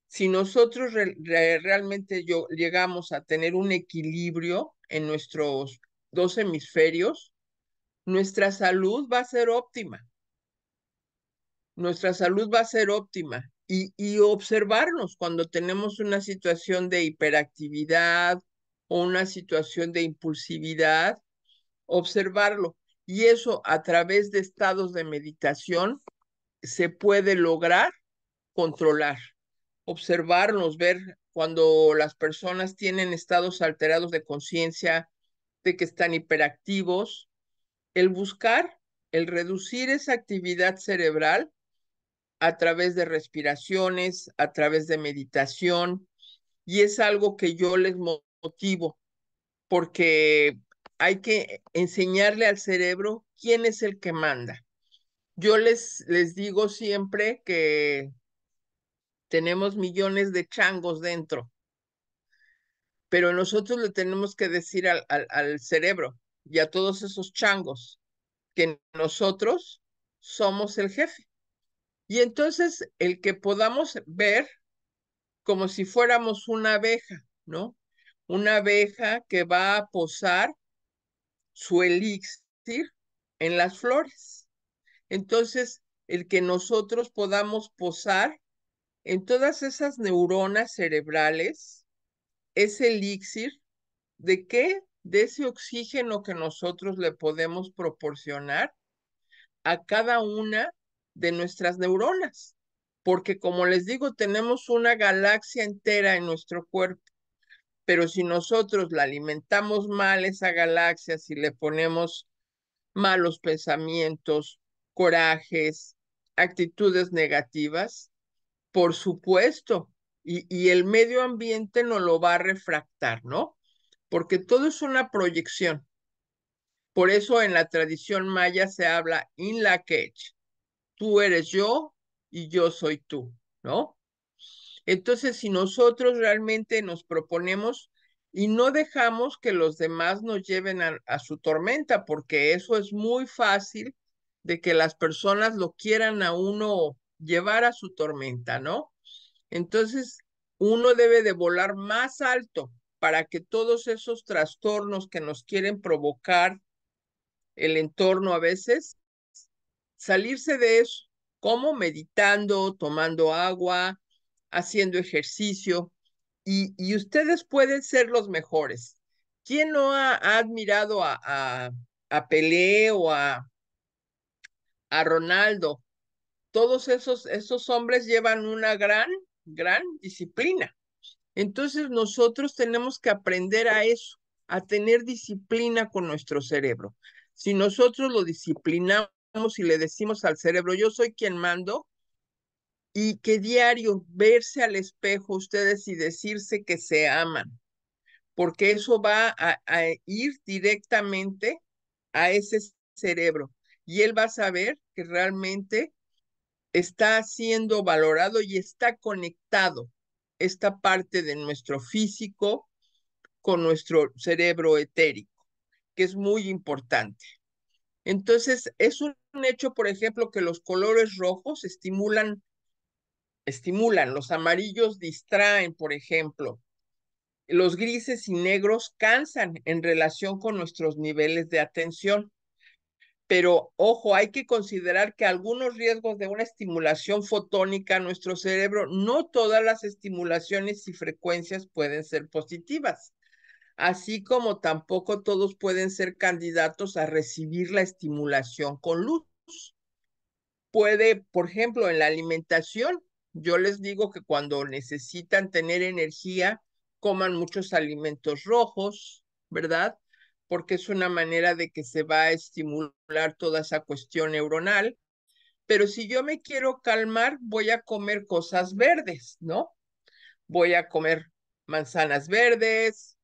si nosotros realmente llegamos a tener un equilibrio en nuestros dos hemisferios, nuestra salud va a ser óptima. Nuestra salud va a ser óptima. Y observarnos cuando tenemos una situación de hiperactividad o una situación de impulsividad, observarlo. Y eso a través de estados de meditación se puede lograr controlar. Observarnos, ver cuando las personas tienen estados alterados de conciencia, de que están hiperactivos, el buscar, el reducir esa actividad cerebral a través de respiraciones, a través de meditación, y es algo que yo les motivo, porque hay que enseñarle al cerebro quién es el que manda. Yo les digo siempre que tenemos millones de changos dentro, pero nosotros le tenemos que decir al cerebro y a todos esos changos que nosotros somos el jefe. Y entonces el que podamos ver como si fuéramos una abeja, ¿no? Una abeja que va a posar su elixir en las flores. Entonces, el que nosotros podamos posar en todas esas neuronas cerebrales ese elixir, ¿de qué? De ese oxígeno que nosotros le podemos proporcionar a cada una de nuestras neuronas. Porque como les digo, tenemos una galaxia entera en nuestro cuerpo, pero si nosotros la alimentamos mal, esa galaxia, si le ponemos malos pensamientos, corajes, actitudes negativas, por supuesto, y el medio ambiente nos lo va a refractar, ¿no? Porque todo es una proyección. Por eso en la tradición maya se habla in la quech, tú eres yo y yo soy tú, ¿no? Entonces, si nosotros realmente nos proponemos y no dejamos que los demás nos lleven a su tormenta, porque eso es muy fácil de que las personas lo quieran a uno llevar a su tormenta, ¿no? Entonces, uno debe de volar más alto para que todos esos trastornos que nos quieren provocar el entorno a veces, salirse de eso. ¿Cómo? Meditando, tomando agua, haciendo ejercicio. Y ustedes pueden ser los mejores. ¿Quién no ha admirado a Pelé o a Ronaldo? Todos esos hombres llevan una gran disciplina. Entonces nosotros tenemos que aprender a eso, a tener disciplina con nuestro cerebro. Si nosotros lo disciplinamos y le decimos al cerebro, yo soy quien mando, y que diario verse al espejo ustedes y decirse que se aman, porque eso va a ir directamente a ese cerebro y él va a saber que realmente está siendo valorado y está conectado esta parte de nuestro físico con nuestro cerebro etérico, que es muy importante. Entonces, es un hecho, por ejemplo, que los colores rojos estimulan, los amarillos distraen, por ejemplo. Los grises y negros cansan en relación con nuestros niveles de atención. Pero ojo, hay que considerar que algunos riesgos de una estimulación fotónica a nuestro cerebro, no todas las estimulaciones y frecuencias pueden ser positivas, así como tampoco todos pueden ser candidatos a recibir la estimulación con luz. Puede, por ejemplo, en la alimentación, yo les digo que cuando necesitan tener energía, coman muchos alimentos rojos, ¿verdad? Porque es una manera de que se va a estimular toda esa cuestión neuronal. Pero si yo me quiero calmar, voy a comer cosas verdes, ¿no? Voy a comer manzanas verdes,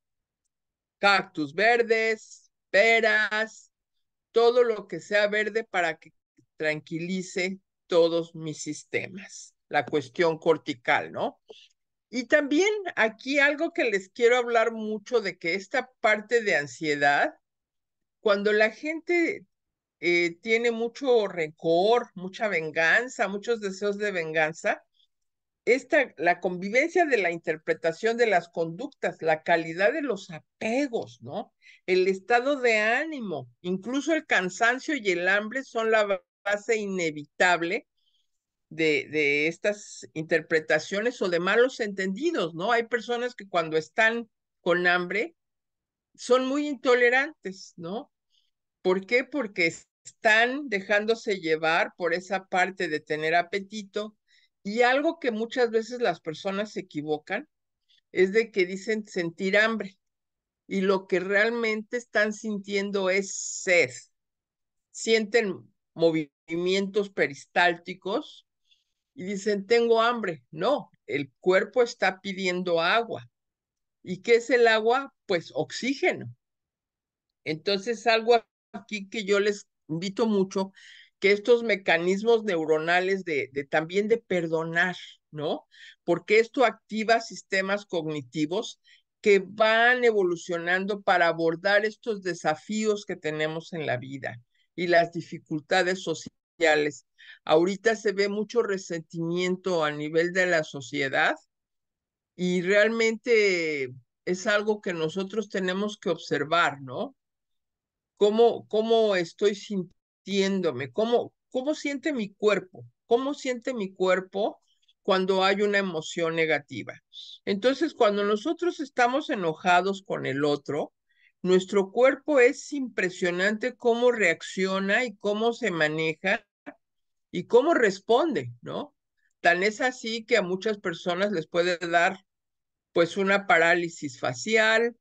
cactus verdes, peras, todo lo que sea verde para que tranquilice todos mis sistemas, la cuestión cortical, ¿no? Y también aquí algo que les quiero hablar mucho de que esta parte de ansiedad, cuando la gente tiene mucho rencor, mucha venganza, muchos deseos de venganza, la convivencia de la interpretación de las conductas, la calidad de los apegos, ¿no? El estado de ánimo, incluso el cansancio y el hambre son la base inevitable de estas interpretaciones o de malos entendidos, ¿no? Hay personas que cuando están con hambre son muy intolerantes, ¿no? ¿Por qué? Porque están dejándose llevar por esa parte de tener apetito y algo que muchas veces las personas se equivocan es de que dicen sentir hambre y lo que realmente están sintiendo es sed. Sienten movimientos peristálticos y dicen tengo hambre. No, el cuerpo está pidiendo agua. ¿Y qué es el agua? Pues oxígeno. Entonces, algo aquí que yo les invito mucho, que estos mecanismos neuronales de también de perdonar, ¿no? Porque esto activa sistemas cognitivos que van evolucionando para abordar estos desafíos que tenemos en la vida y las dificultades sociales. Ahorita se ve mucho resentimiento a nivel de la sociedad y realmente es algo que nosotros tenemos que observar, ¿no? Cómo estoy sintiéndome, cómo siente mi cuerpo, cómo siente mi cuerpo cuando hay una emoción negativa. Entonces, cuando nosotros estamos enojados con el otro, nuestro cuerpo es impresionante cómo reacciona y cómo se maneja y cómo responde, ¿no? Tan es así que a muchas personas les puede dar pues una parálisis facial,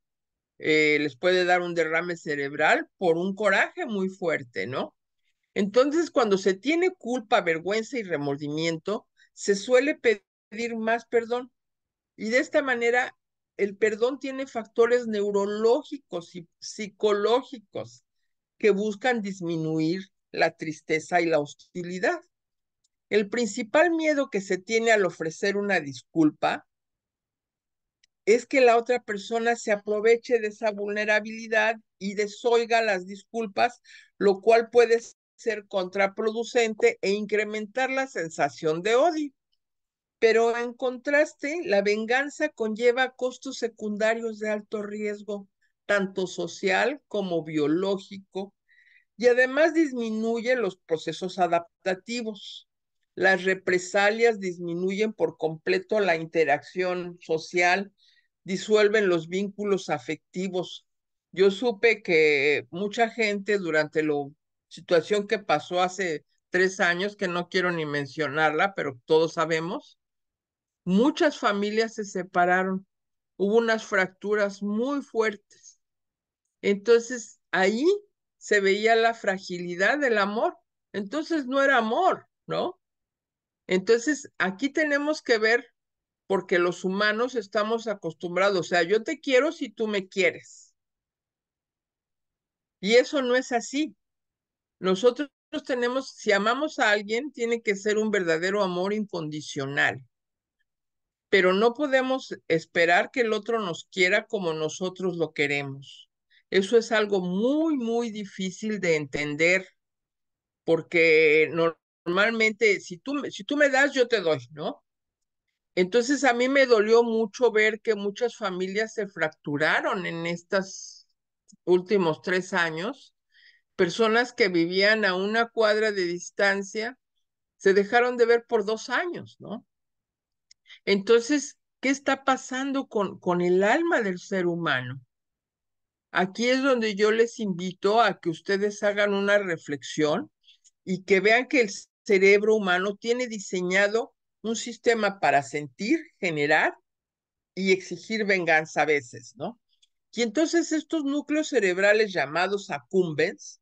les puede dar un derrame cerebral por un coraje muy fuerte, ¿no? Entonces, cuando se tiene culpa, vergüenza y remordimiento, se suele pedir más perdón. Y de esta manera, el perdón tiene factores neurológicos y psicológicos que buscan disminuir la tristeza y la hostilidad. El principal miedo que se tiene al ofrecer una disculpa es que la otra persona se aproveche de esa vulnerabilidad y desoiga las disculpas, lo cual puede ser contraproducente e incrementar la sensación de odio. Pero en contraste, la venganza conlleva costos secundarios de alto riesgo, tanto social como biológico, y además disminuye los procesos adaptativos. Las represalias disminuyen por completo la interacción social, disuelven los vínculos afectivos. Yo supe que mucha gente durante la situación que pasó hace 3 años, que no quiero ni mencionarla, pero todos sabemos, muchas familias se separaron, hubo unas fracturas muy fuertes. Entonces ahí se veía la fragilidad del amor. Entonces no era amor, ¿no? Entonces aquí tenemos que ver, porque los humanos estamos acostumbrados, o sea, yo te quiero si tú me quieres. Y eso no es así. Nosotros tenemos, si amamos a alguien, tiene que ser un verdadero amor incondicional. Pero no podemos esperar que el otro nos quiera como nosotros lo queremos. Eso es algo muy, muy difícil de entender, porque normalmente si tú me das, yo te doy, ¿no? Entonces a mí me dolió mucho ver que muchas familias se fracturaron en estos últimos 3 años. Personas que vivían a una cuadra de distancia se dejaron de ver por 2 años, ¿no? Entonces, ¿qué está pasando con el alma del ser humano? Aquí es donde yo les invito a que ustedes hagan una reflexión y que vean que el cerebro humano tiene diseñado un sistema para sentir, generar y exigir venganza a veces, ¿no? Y entonces estos núcleos cerebrales llamados accumbens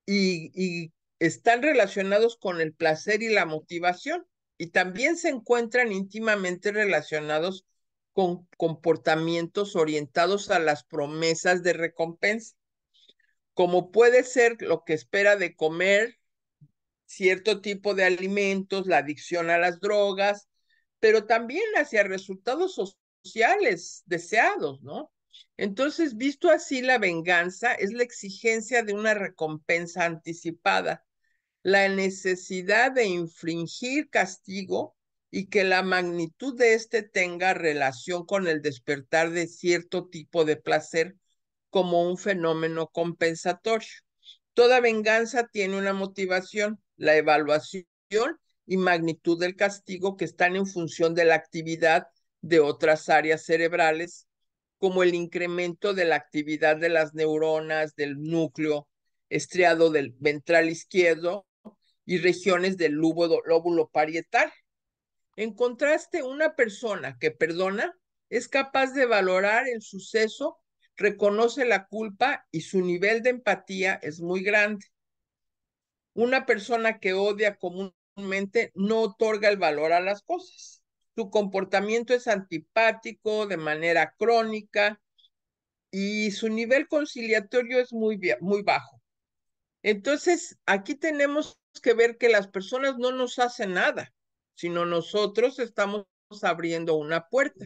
y están relacionados con el placer y la motivación y también se encuentran íntimamente relacionados con comportamientos orientados a las promesas de recompensa, como puede ser lo que espera de comer cierto tipo de alimentos, la adicción a las drogas, pero también hacia resultados sociales deseados, ¿no? Entonces, visto así, la venganza es la exigencia de una recompensa anticipada, la necesidad de infringir castigo y que la magnitud de este tenga relación con el despertar de cierto tipo de placer como un fenómeno compensatorio. Toda venganza tiene una motivación, la evaluación y magnitud del castigo que están en función de la actividad de otras áreas cerebrales, como el incremento de la actividad de las neuronas del núcleo estriado del ventral izquierdo y regiones del lóbulo parietal. En contraste, una persona que perdona es capaz de valorar el suceso, reconoce la culpa y su nivel de empatía es muy grande. Una persona que odia comúnmente no otorga el valor a las cosas. Su comportamiento es antipático de manera crónica y su nivel conciliatorio es muy bajo. Entonces, aquí tenemos que ver que las personas no nos hacen nada, sino nosotros estamos abriendo una puerta.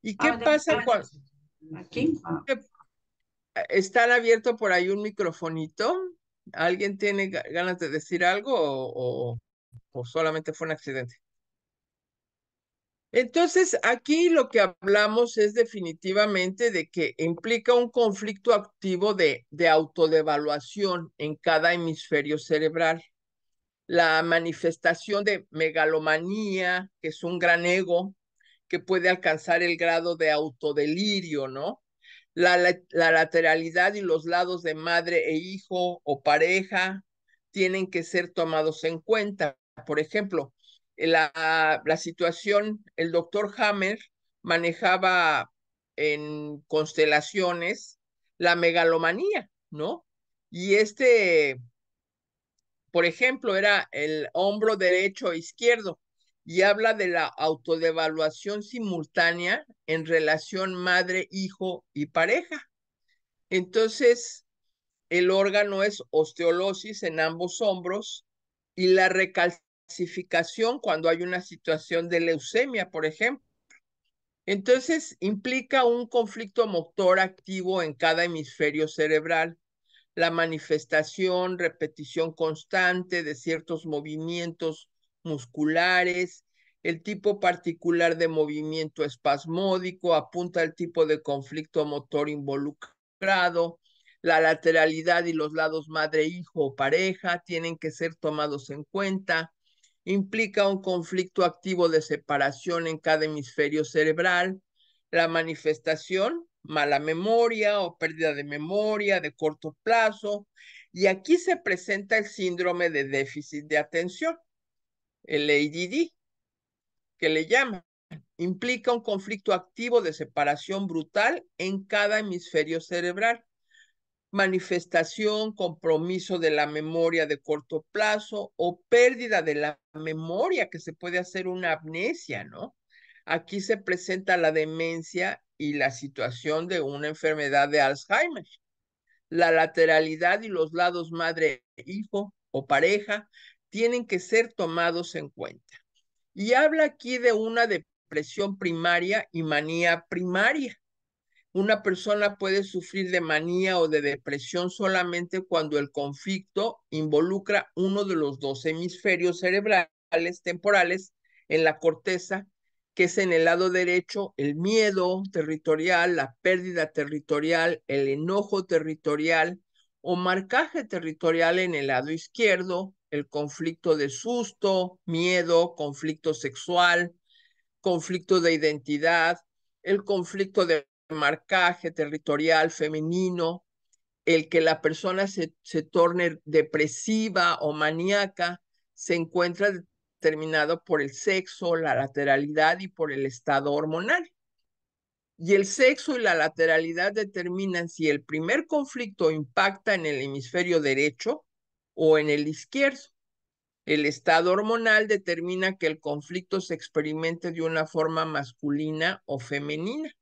¿Y qué pasa cuando Aquí. está abierto por ahí un microfonito? ¿Alguien tiene ganas de decir algo o solamente fue un accidente? Entonces, aquí lo que hablamos es definitivamente de que implica un conflicto activo de autodevaluación en cada hemisferio cerebral. La manifestación de megalomanía, que es un gran ego, que puede alcanzar el grado de autodelirio, ¿no? La lateralidad y los lados de madre e hijo o pareja tienen que ser tomados en cuenta. Por ejemplo, la situación, el doctor Hammer manejaba en constelaciones la megalomanía, ¿no? Y por ejemplo, era el hombro derecho e izquierdo y habla de la autodevaluación simultánea en relación madre, hijo y pareja. Entonces, el órgano es osteolosis en ambos hombros y la clasificación cuando hay una situación de leucemia, por ejemplo. Entonces, implica un conflicto motor activo en cada hemisferio cerebral, la manifestación, repetición constante de ciertos movimientos musculares, el tipo particular de movimiento espasmódico, apunta al tipo de conflicto motor involucrado, la lateralidad y los lados madre, hijo o pareja tienen que ser tomados en cuenta, implica un conflicto activo de separación en cada hemisferio cerebral, la manifestación, mala memoria o pérdida de memoria de corto plazo, y aquí se presenta el síndrome de déficit de atención, el ADD, que le llaman. Implica un conflicto activo de separación brutal en cada hemisferio cerebral. Manifestación, compromiso de la memoria de corto plazo o pérdida de la memoria, que se puede hacer una amnesia, ¿no? Aquí se presenta la demencia y la situación de una enfermedad de Alzheimer. La lateralidad y los lados madre-hijo o pareja tienen que ser tomados en cuenta. Y habla aquí de una depresión primaria y manía primaria. Una persona puede sufrir de manía o de depresión solamente cuando el conflicto involucra uno de los dos hemisferios cerebrales temporales en la corteza, que es en el lado derecho el miedo territorial, la pérdida territorial, el enojo territorial o marcaje territorial en el lado izquierdo, el conflicto de susto, miedo, conflicto sexual, conflicto de identidad, el conflicto de marcaje territorial femenino, el que la persona se torne depresiva o maníaca, se encuentra determinado por el sexo, la lateralidad y por el estado hormonal. Y el sexo y la lateralidad determinan si el primer conflicto impacta en el hemisferio derecho o en el izquierdo. El estado hormonal determina que el conflicto se experimente de una forma masculina o femenina.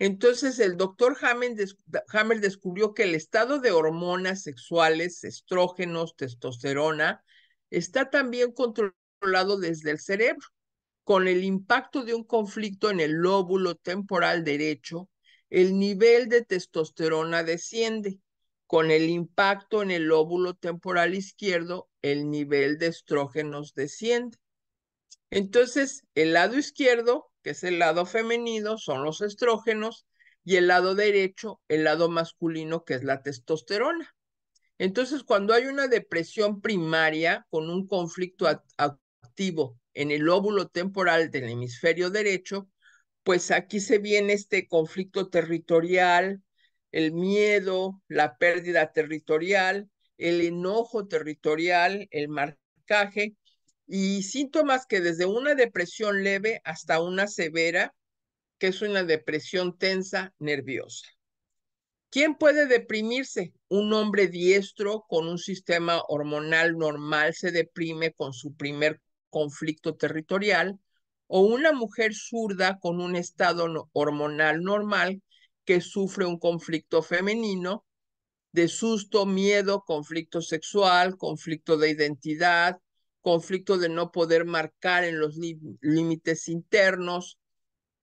Entonces, el doctor Hammer descubrió que el estado de hormonas sexuales, estrógenos, testosterona, está también controlado desde el cerebro. Con el impacto de un conflicto en el lóbulo temporal derecho, el nivel de testosterona desciende. Con el impacto en el lóbulo temporal izquierdo, el nivel de estrógenos desciende. Entonces, el lado izquierdo, que es el lado femenino, son los estrógenos, y el lado derecho, el lado masculino, que es la testosterona. Entonces, cuando hay una depresión primaria con un conflicto activo en el lóbulo temporal del hemisferio derecho, pues aquí se viene este conflicto territorial, el miedo, la pérdida territorial, el enojo territorial, el marcaje y síntomas que desde una depresión leve hasta una severa, que es una depresión tensa nerviosa. ¿Quién puede deprimirse? Un hombre diestro con un sistema hormonal normal se deprime con su primer conflicto territorial, o una mujer zurda con un estado hormonal normal que sufre un conflicto femenino de susto, miedo, conflicto sexual, conflicto de identidad, conflicto de no poder marcar en los límites internos,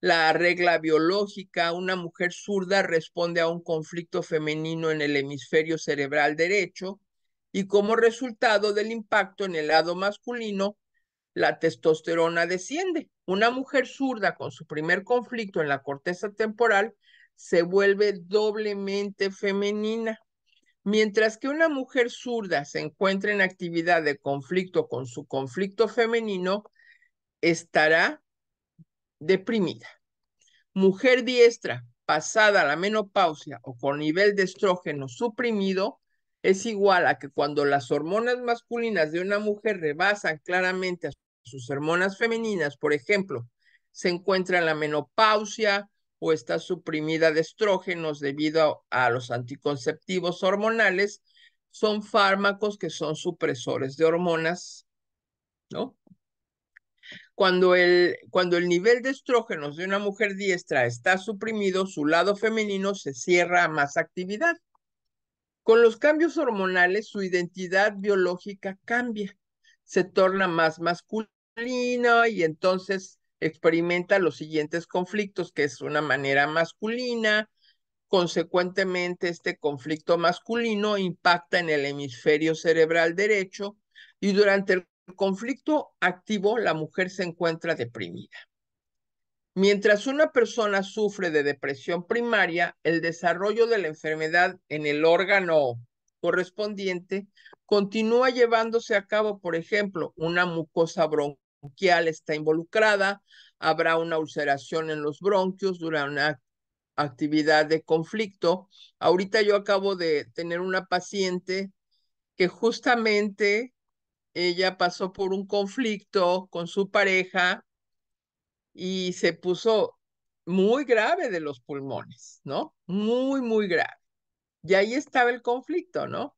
la regla biológica. Una mujer zurda responde a un conflicto femenino en el hemisferio cerebral derecho y como resultado del impacto en el lado masculino, la testosterona desciende. Una mujer zurda con su primer conflicto en la corteza temporal se vuelve doblemente femenina, mientras que una mujer zurda se encuentra en actividad de conflicto con su conflicto femenino, estará deprimida. Mujer diestra pasada a la menopausia o con nivel de estrógeno suprimido es igual a que cuando las hormonas masculinas de una mujer rebasan claramente a sus hormonas femeninas, por ejemplo, se encuentra en la menopausia o está suprimida de estrógenos debido a los anticonceptivos hormonales, son fármacos que son supresores de hormonas, ¿no? Cuando el nivel de estrógenos de una mujer diestra está suprimido, su lado femenino se cierra a más actividad. Con los cambios hormonales, su identidad biológica cambia. se torna más masculina y entonces experimenta los siguientes conflictos, que es una manera masculina. Consecuentemente, este conflicto masculino impacta en el hemisferio cerebral derecho y durante el conflicto activo la mujer se encuentra deprimida. Mientras una persona sufre de depresión primaria, el desarrollo de la enfermedad en el órgano correspondiente continúa llevándose a cabo. Por ejemplo, una mucosa bronquial está involucrada, habrá una ulceración en los bronquios durante una actividad de conflicto. Ahorita yo acabo de tener una paciente que justamente ella pasó por un conflicto con su pareja y se puso muy grave de los pulmones, ¿no? Muy, muy grave. Y ahí estaba el conflicto, ¿no?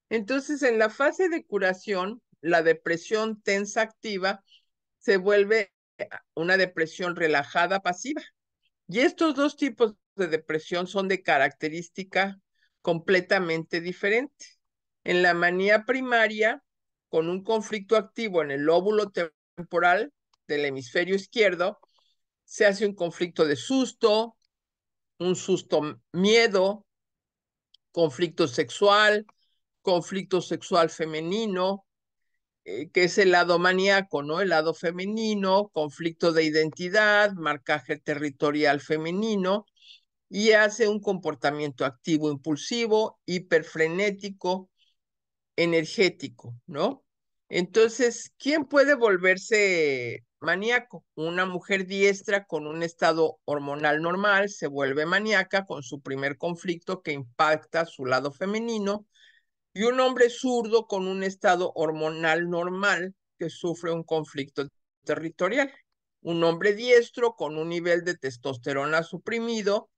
Entonces, en la fase de curación, la depresión tensa activa se vuelve una depresión relajada pasiva. Y estos dos tipos de depresión son de característica completamente diferente. En la manía primaria, con un conflicto activo en el lóbulo temporal del hemisferio izquierdo, se hace un conflicto de susto, un susto miedo, conflicto sexual femenino, que es el lado maníaco, ¿no? El lado femenino, conflicto de identidad, marcaje territorial femenino, y hace un comportamiento activo, impulsivo, hiperfrenético, energético, ¿no? Entonces, ¿quién puede volverse maníaco? Una mujer diestra con un estado hormonal normal se vuelve maníaca con su primer conflicto que impacta su lado femenino, y un hombre zurdo con un estado hormonal normal que sufre un conflicto territorial. Un hombre diestro con un nivel de testosterona suprimido,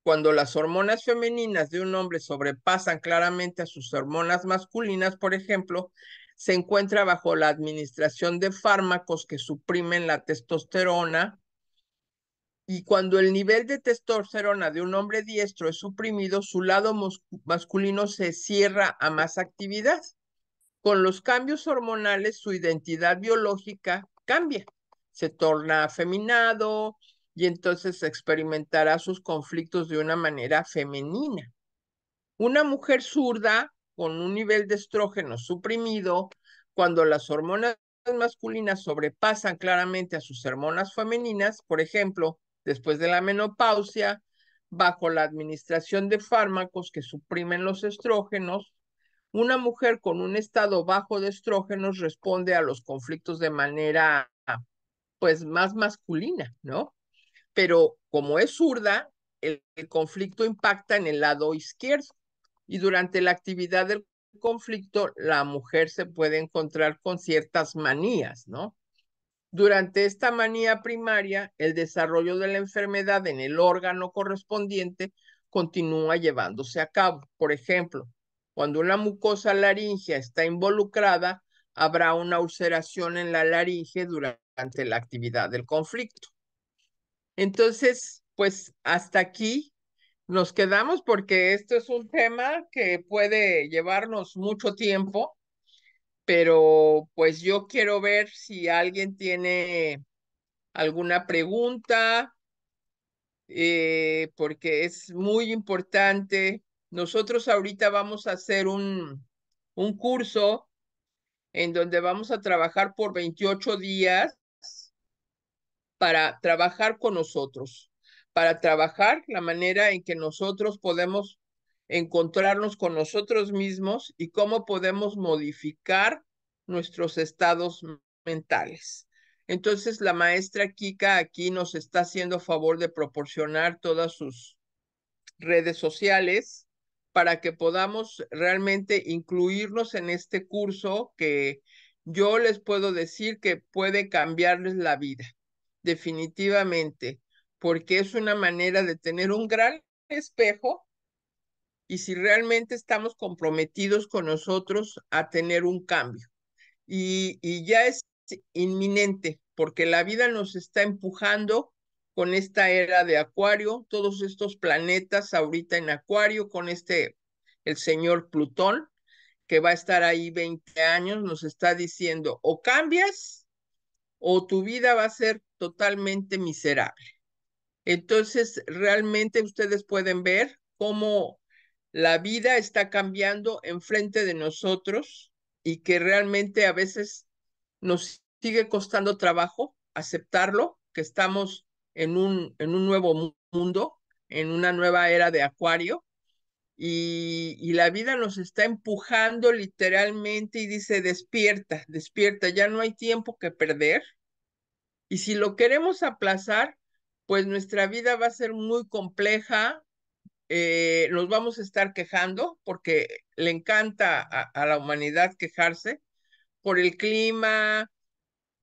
cuando las hormonas femeninas de un hombre sobrepasan claramente a sus hormonas masculinas, por ejemplo, se encuentra bajo la administración de fármacos que suprimen la testosterona, y cuando el nivel de testosterona de un hombre diestro es suprimido, su lado masculino se cierra a más actividad. Con los cambios hormonales, su identidad biológica cambia, se torna afeminado y entonces experimentará sus conflictos de una manera femenina. Una mujer zurda con un nivel de estrógeno suprimido, cuando las hormonas masculinas sobrepasan claramente a sus hormonas femeninas, por ejemplo, después de la menopausia, bajo la administración de fármacos que suprimen los estrógenos, una mujer con un estado bajo de estrógenos responde a los conflictos de manera, pues, más masculina, ¿no? Pero como es zurda, el conflicto impacta en el lado izquierdo, y durante la actividad del conflicto, la mujer se puede encontrar con ciertas manías, ¿no? Durante esta manía primaria, el desarrollo de la enfermedad en el órgano correspondiente continúa llevándose a cabo. Por ejemplo, cuando una mucosa laringea está involucrada, habrá una ulceración en la laringe durante la actividad del conflicto. Entonces, pues hasta aquí nos quedamos porque esto es un tema que puede llevarnos mucho tiempo, pero pues yo quiero ver si alguien tiene alguna pregunta, porque es muy importante. Nosotros ahorita vamos a hacer un curso en donde vamos a trabajar por 28 días para trabajar con nosotros, para trabajar la manera en que nosotros podemos encontrarnos con nosotros mismos y cómo podemos modificar nuestros estados mentales. Entonces, la maestra Kika aquí nos está haciendo favor de proporcionar todas sus redes sociales para que podamos realmente incluirnos en este curso que yo les puedo decir que puede cambiarles la vida, definitivamente, porque es una manera de tener un gran espejo, y si realmente estamos comprometidos con nosotros a tener un cambio. Y ya es inminente, porque la vida nos está empujando con esta era de Acuario, todos estos planetas ahorita en Acuario, con el señor Plutón, que va a estar ahí 20 años, nos está diciendo o cambias o tu vida va a ser totalmente miserable. Entonces, realmente ustedes pueden ver cómo la vida está cambiando enfrente de nosotros y que realmente a veces nos sigue costando trabajo aceptarlo, que estamos en un nuevo mundo, en una nueva era de Acuario, y la vida nos está empujando literalmente y dice, despierta, despierta, ya no hay tiempo que perder. Y si lo queremos aplazar, pues nuestra vida va a ser muy compleja, nos vamos a estar quejando porque le encanta a la humanidad quejarse por el clima,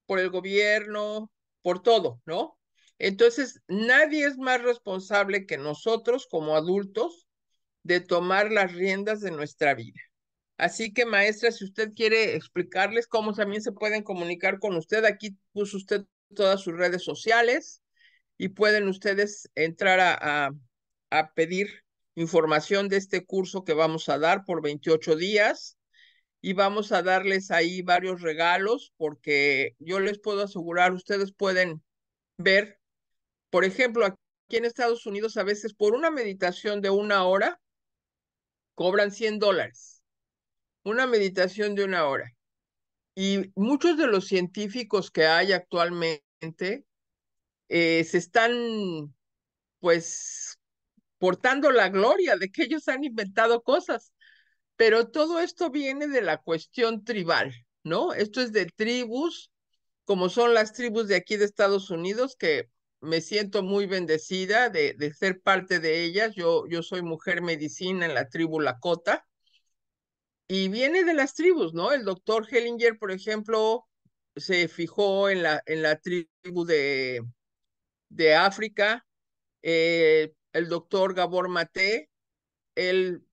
por el gobierno, por todo, ¿no? Entonces, nadie es más responsable que nosotros como adultos de tomar las riendas de nuestra vida. Así que, maestra, si usted quiere explicarles cómo también se pueden comunicar con usted, aquí puso usted todas sus redes sociales y pueden ustedes entrar a pedir información de este curso que vamos a dar por 28 días y vamos a darles ahí varios regalos porque yo les puedo asegurar, ustedes pueden ver, por ejemplo, aquí en Estados Unidos a veces por una meditación de 1 hora cobran $100, una meditación de 1 hora. Y muchos de los científicos que hay actualmente se están, pues, portando la gloria de que ellos han inventado cosas, pero todo esto viene de la cuestión tribal, ¿no? Esto es de tribus, como son las tribus de aquí de Estados Unidos, que me siento muy bendecida de ser parte de ellas. Yo soy mujer medicina en la tribu Lakota y viene de las tribus, ¿no? El doctor Hellinger, por ejemplo, se fijó en la tribu de África, el doctor Gabor Maté, él,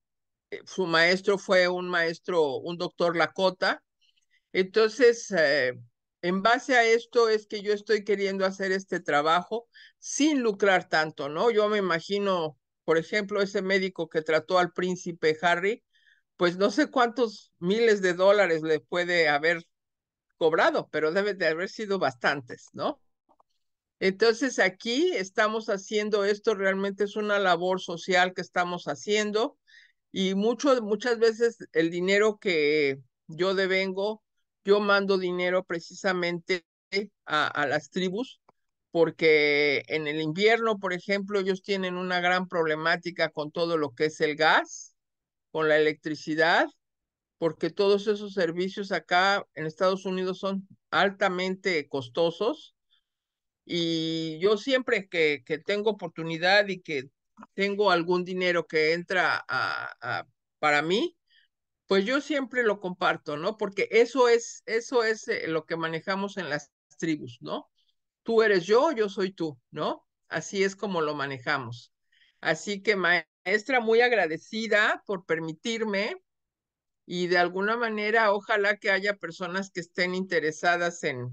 su maestro fue un maestro, un doctor Lakota. Entonces, en base a esto es que yo estoy queriendo hacer este trabajo sin lucrar tanto, ¿no? Yo me imagino, por ejemplo, ese médico que trató al príncipe Harry, pues no sé cuántos miles de dólares le puede haber cobrado, pero debe de haber sido bastantes, ¿no? Entonces aquí estamos haciendo esto, realmente es una labor social que estamos haciendo y muchas veces el dinero que yo devengo, yo mando dinero precisamente a las tribus porque en el invierno, por ejemplo, ellos tienen una gran problemática con todo lo que es el gas, con la electricidad, porque todos esos servicios acá en Estados Unidos son altamente costosos y yo siempre que tengo oportunidad y que tengo algún dinero que entra para mí, pues yo siempre lo comparto, ¿no? Porque eso es lo que manejamos en las tribus, ¿no? Tú eres yo soy tú, ¿no? Así es como lo manejamos. Así que maestra, muy agradecida por permitirme y de alguna manera ojalá que haya personas que estén interesadas en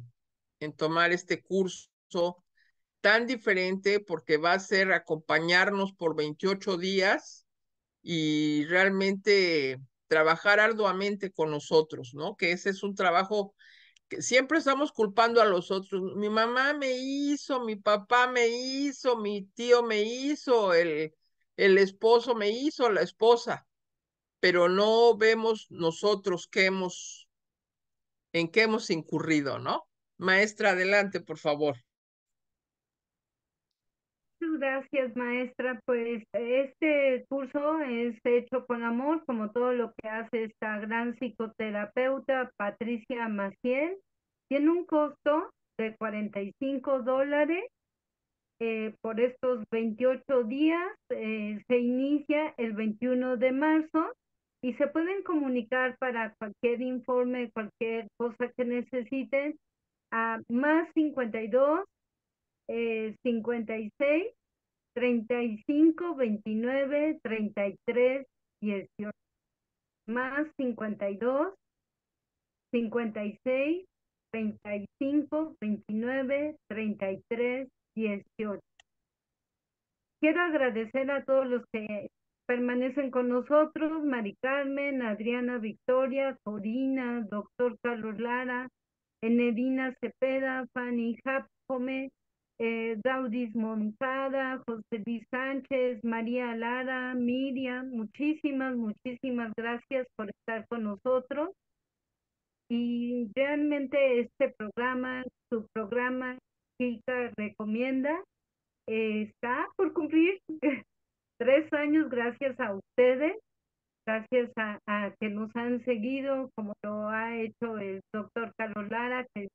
tomar este curso tan diferente porque va a ser acompañarnos por 28 días y realmente trabajar arduamente con nosotros, ¿no? Que ese es un trabajo que siempre estamos culpando a los otros. Mi mamá me hizo, mi papá me hizo, mi tío me hizo, el esposo me hizo, la esposa, pero no vemos nosotros en qué hemos incurrido, ¿no? Maestra, adelante, por favor. Gracias, maestra. Pues este curso es hecho con amor, como todo lo que hace esta gran psicoterapeuta Patricia Maciel. Tiene un costo de $45 por estos 28 días. Se inicia el 21 de marzo y se pueden comunicar para cualquier informe, cualquier cosa que necesiten a más 52 56 35 29 33 18, más 52 56 35 29 33 18. Quiero agradecer a todos los que permanecen con nosotros Mari Carmen, Adriana Victoria, Corina, doctor Carlos Lara, Enedina Cepeda, Fanny Japome, Daudis Moncada, José Luis Sánchez, María Lara, Miriam, muchísimas gracias por estar con nosotros. Y realmente este programa, su programa, Kika Recomienda, está por cumplir 3 años gracias a ustedes, gracias a que nos han seguido, como lo ha hecho el doctor Carlos Lara, que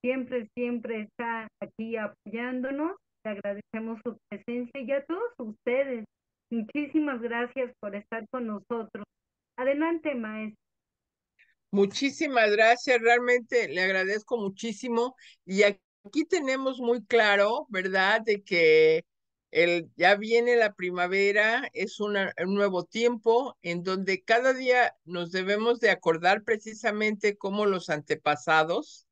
siempre está aquí apoyándonos. Le agradecemos su presencia y a todos ustedes. Muchísimas gracias por estar con nosotros. Adelante, maestro. Muchísimas gracias, realmente le agradezco muchísimo. Y aquí tenemos muy claro, ¿verdad?, de que ya viene la primavera, es un nuevo tiempo en donde cada día nos debemos de acordar precisamente cómo los antepasados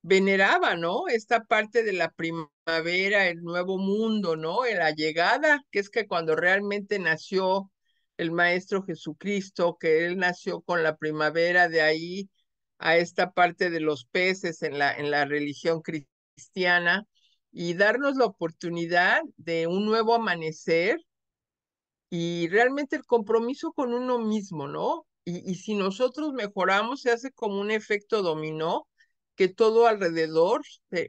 veneraba, ¿no? Esta parte de la primavera, el nuevo mundo, ¿no? En la llegada, que es que cuando realmente nació el Maestro Jesucristo, que él nació con la primavera, de ahí a esta parte de los peces en la religión cristiana, y darnos la oportunidad de un nuevo amanecer y realmente el compromiso con uno mismo, ¿no? Y si nosotros mejoramos, se hace como un efecto dominó, que todo alrededor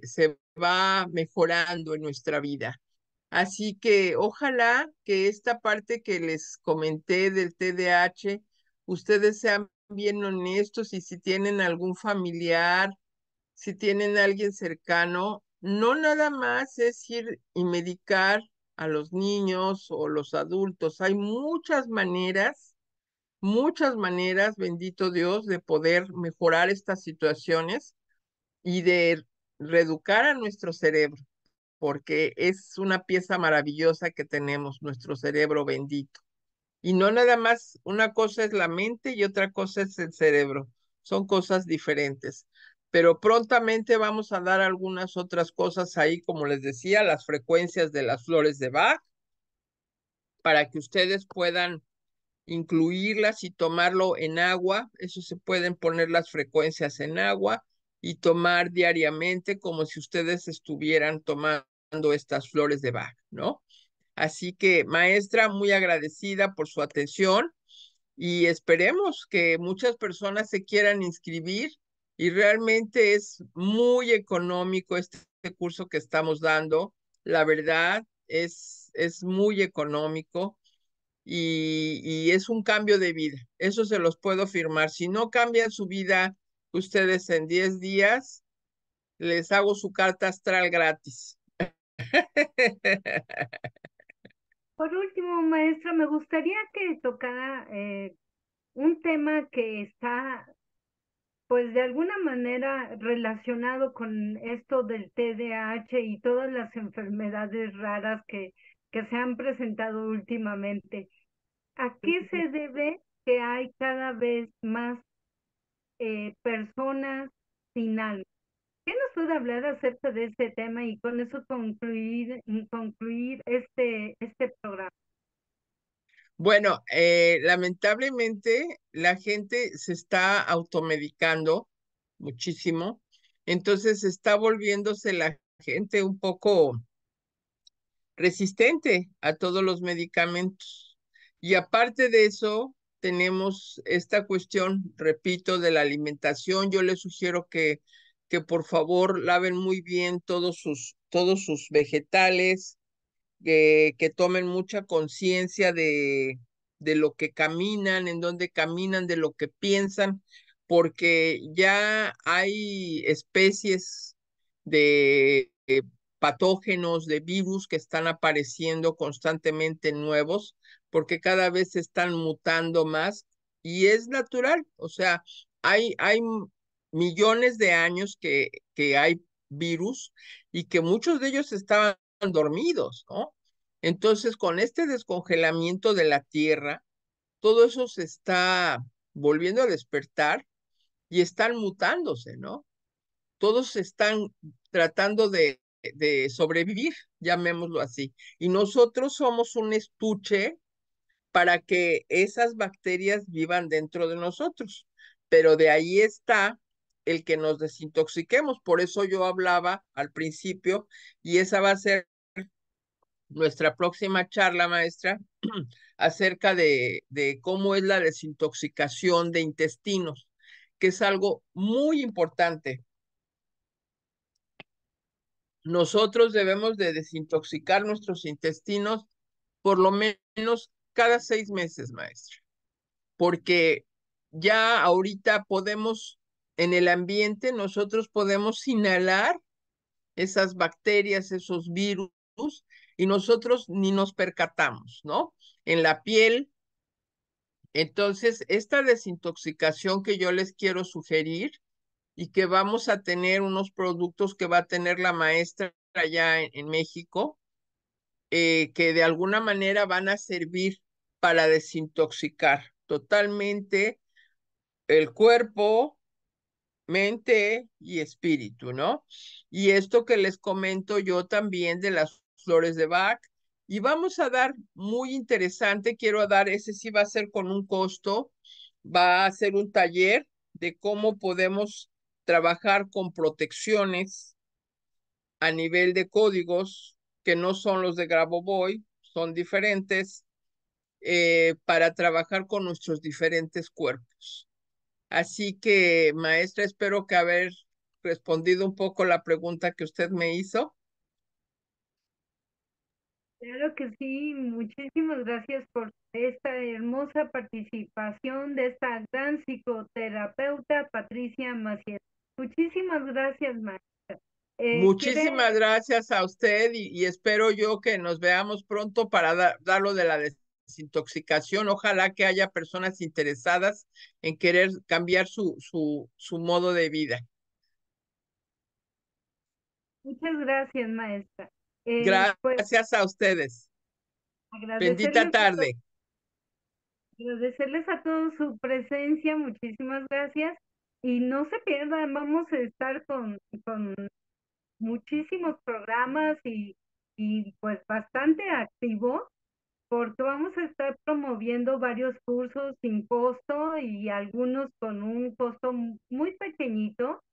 se va mejorando en nuestra vida. Así que ojalá que esta parte que les comenté del TDAH, ustedes sean bien honestos y si tienen algún familiar, si tienen a alguien cercano, no nada más es ir y medicar a los niños o los adultos. Hay muchas maneras, bendito Dios, de poder mejorar estas situaciones y de reeducar a nuestro cerebro, porque es una pieza maravillosa que tenemos, nuestro cerebro bendito. Y no nada más, una cosa es la mente y otra cosa es el cerebro. Son cosas diferentes. Pero prontamente vamos a dar algunas otras cosas ahí, como les decía, las frecuencias de las flores de Bach, para que ustedes puedan incluirlas y tomarlo en agua. Eso se pueden poner las frecuencias en agua y tomar diariamente como si ustedes estuvieran tomando estas flores de Bach, ¿no? Así que, maestra, muy agradecida por su atención y esperemos que muchas personas se quieran inscribir y realmente es muy económico este curso que estamos dando. La verdad es muy económico y es un cambio de vida. Eso se los puedo afirmar. Si no cambian su vida ustedes en 10 días, les hago su carta astral gratis. Por último, maestra, me gustaría que tocara un tema que está, pues de alguna manera relacionado con esto del TDAH y todas las enfermedades raras que se han presentado últimamente. ¿A qué se debe que hay cada vez más personas sin alma? ¿Qué nos puede hablar acerca de este tema y con eso concluir este programa? Bueno, lamentablemente la gente se está automedicando muchísimo, entonces está volviéndose la gente un poco resistente a todos los medicamentos. Y aparte de eso, tenemos esta cuestión, repito, de la alimentación. Yo les sugiero que por favor laven muy bien todos sus vegetales, que tomen mucha conciencia de lo que caminan, en dónde caminan, de lo que piensan, porque ya hay especies de patógenos, de virus que están apareciendo constantemente nuevos, porque cada vez se están mutando más y es natural, o sea, hay millones de años que hay virus y que muchos de ellos estaban dormidos, ¿no? Entonces, con este descongelamiento de la Tierra, todo eso se está volviendo a despertar y están mutándose, ¿no? Todos están tratando de sobrevivir, llamémoslo así. Y nosotros somos un estuche para que esas bacterias vivan dentro de nosotros. Pero de ahí está el que nos desintoxiquemos. Por eso yo hablaba al principio, y esa va a ser nuestra próxima charla, maestra, acerca de cómo es la desintoxicación de intestinos, que es algo muy importante. Nosotros debemos de desintoxicar nuestros intestinos por lo menos cada 6 meses, maestra, porque ya ahorita podemos, en el ambiente, nosotros podemos inhalar esas bacterias, esos virus, y nosotros ni nos percatamos, ¿no? En la piel. Entonces, esta desintoxicación que yo les quiero sugerir y que vamos a tener unos productos que va a tener la maestra allá en México, que de alguna manera van a servir para desintoxicar totalmente el cuerpo, mente y espíritu, ¿no? Y esto que les comento yo también de las flores de Bach. Y vamos a dar muy interesante, quiero dar, ese sí va a ser con un costo, va a ser un taller de cómo podemos trabajar con protecciones a nivel de códigos que no son los de Grabovoi, son diferentes, para trabajar con nuestros diferentes cuerpos. Así que, maestra, espero que haber respondido un poco la pregunta que usted me hizo. Claro que sí, muchísimas gracias por esta hermosa participación de esta gran psicoterapeuta Patricia Maciel. Muchísimas gracias, maestra. Muchísimas ¿Quiere gracias a usted y espero yo que nos veamos pronto para dar lo de la desintoxicación. Ojalá que haya personas interesadas en querer cambiar su modo de vida. Muchas gracias, maestra. Pues Gracias a ustedes. Bendita agradecerles a todos. tarde. Agradecerles a todos su presencia, muchísimas gracias. Y no se pierdan, vamos a estar con muchísimos programas y pues bastante activo, porque vamos a estar promoviendo varios cursos sin costo y algunos con un costo muy pequeñito.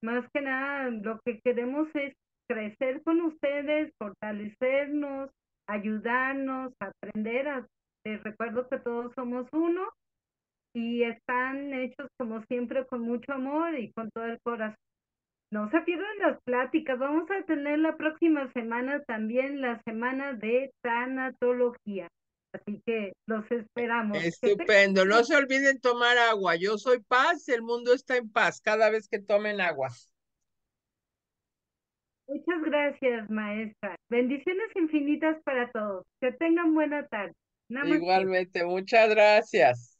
Más que nada, lo que queremos es crecer con ustedes, fortalecernos, ayudarnos, aprender a, les recuerdo que todos somos uno y están hechos como siempre con mucho amor y con todo el corazón. No se pierdan las pláticas, vamos a tener la próxima semana también la semana de tanatología. Así que los esperamos. Que tengan Estupendo. No se olviden tomar agua. Yo soy paz, el mundo está en paz cada vez que tomen agua. muchas gracias, maestra. Bendiciones infinitas para todos. Que tengan buena tarde. Namaste. Igualmente, muchas gracias.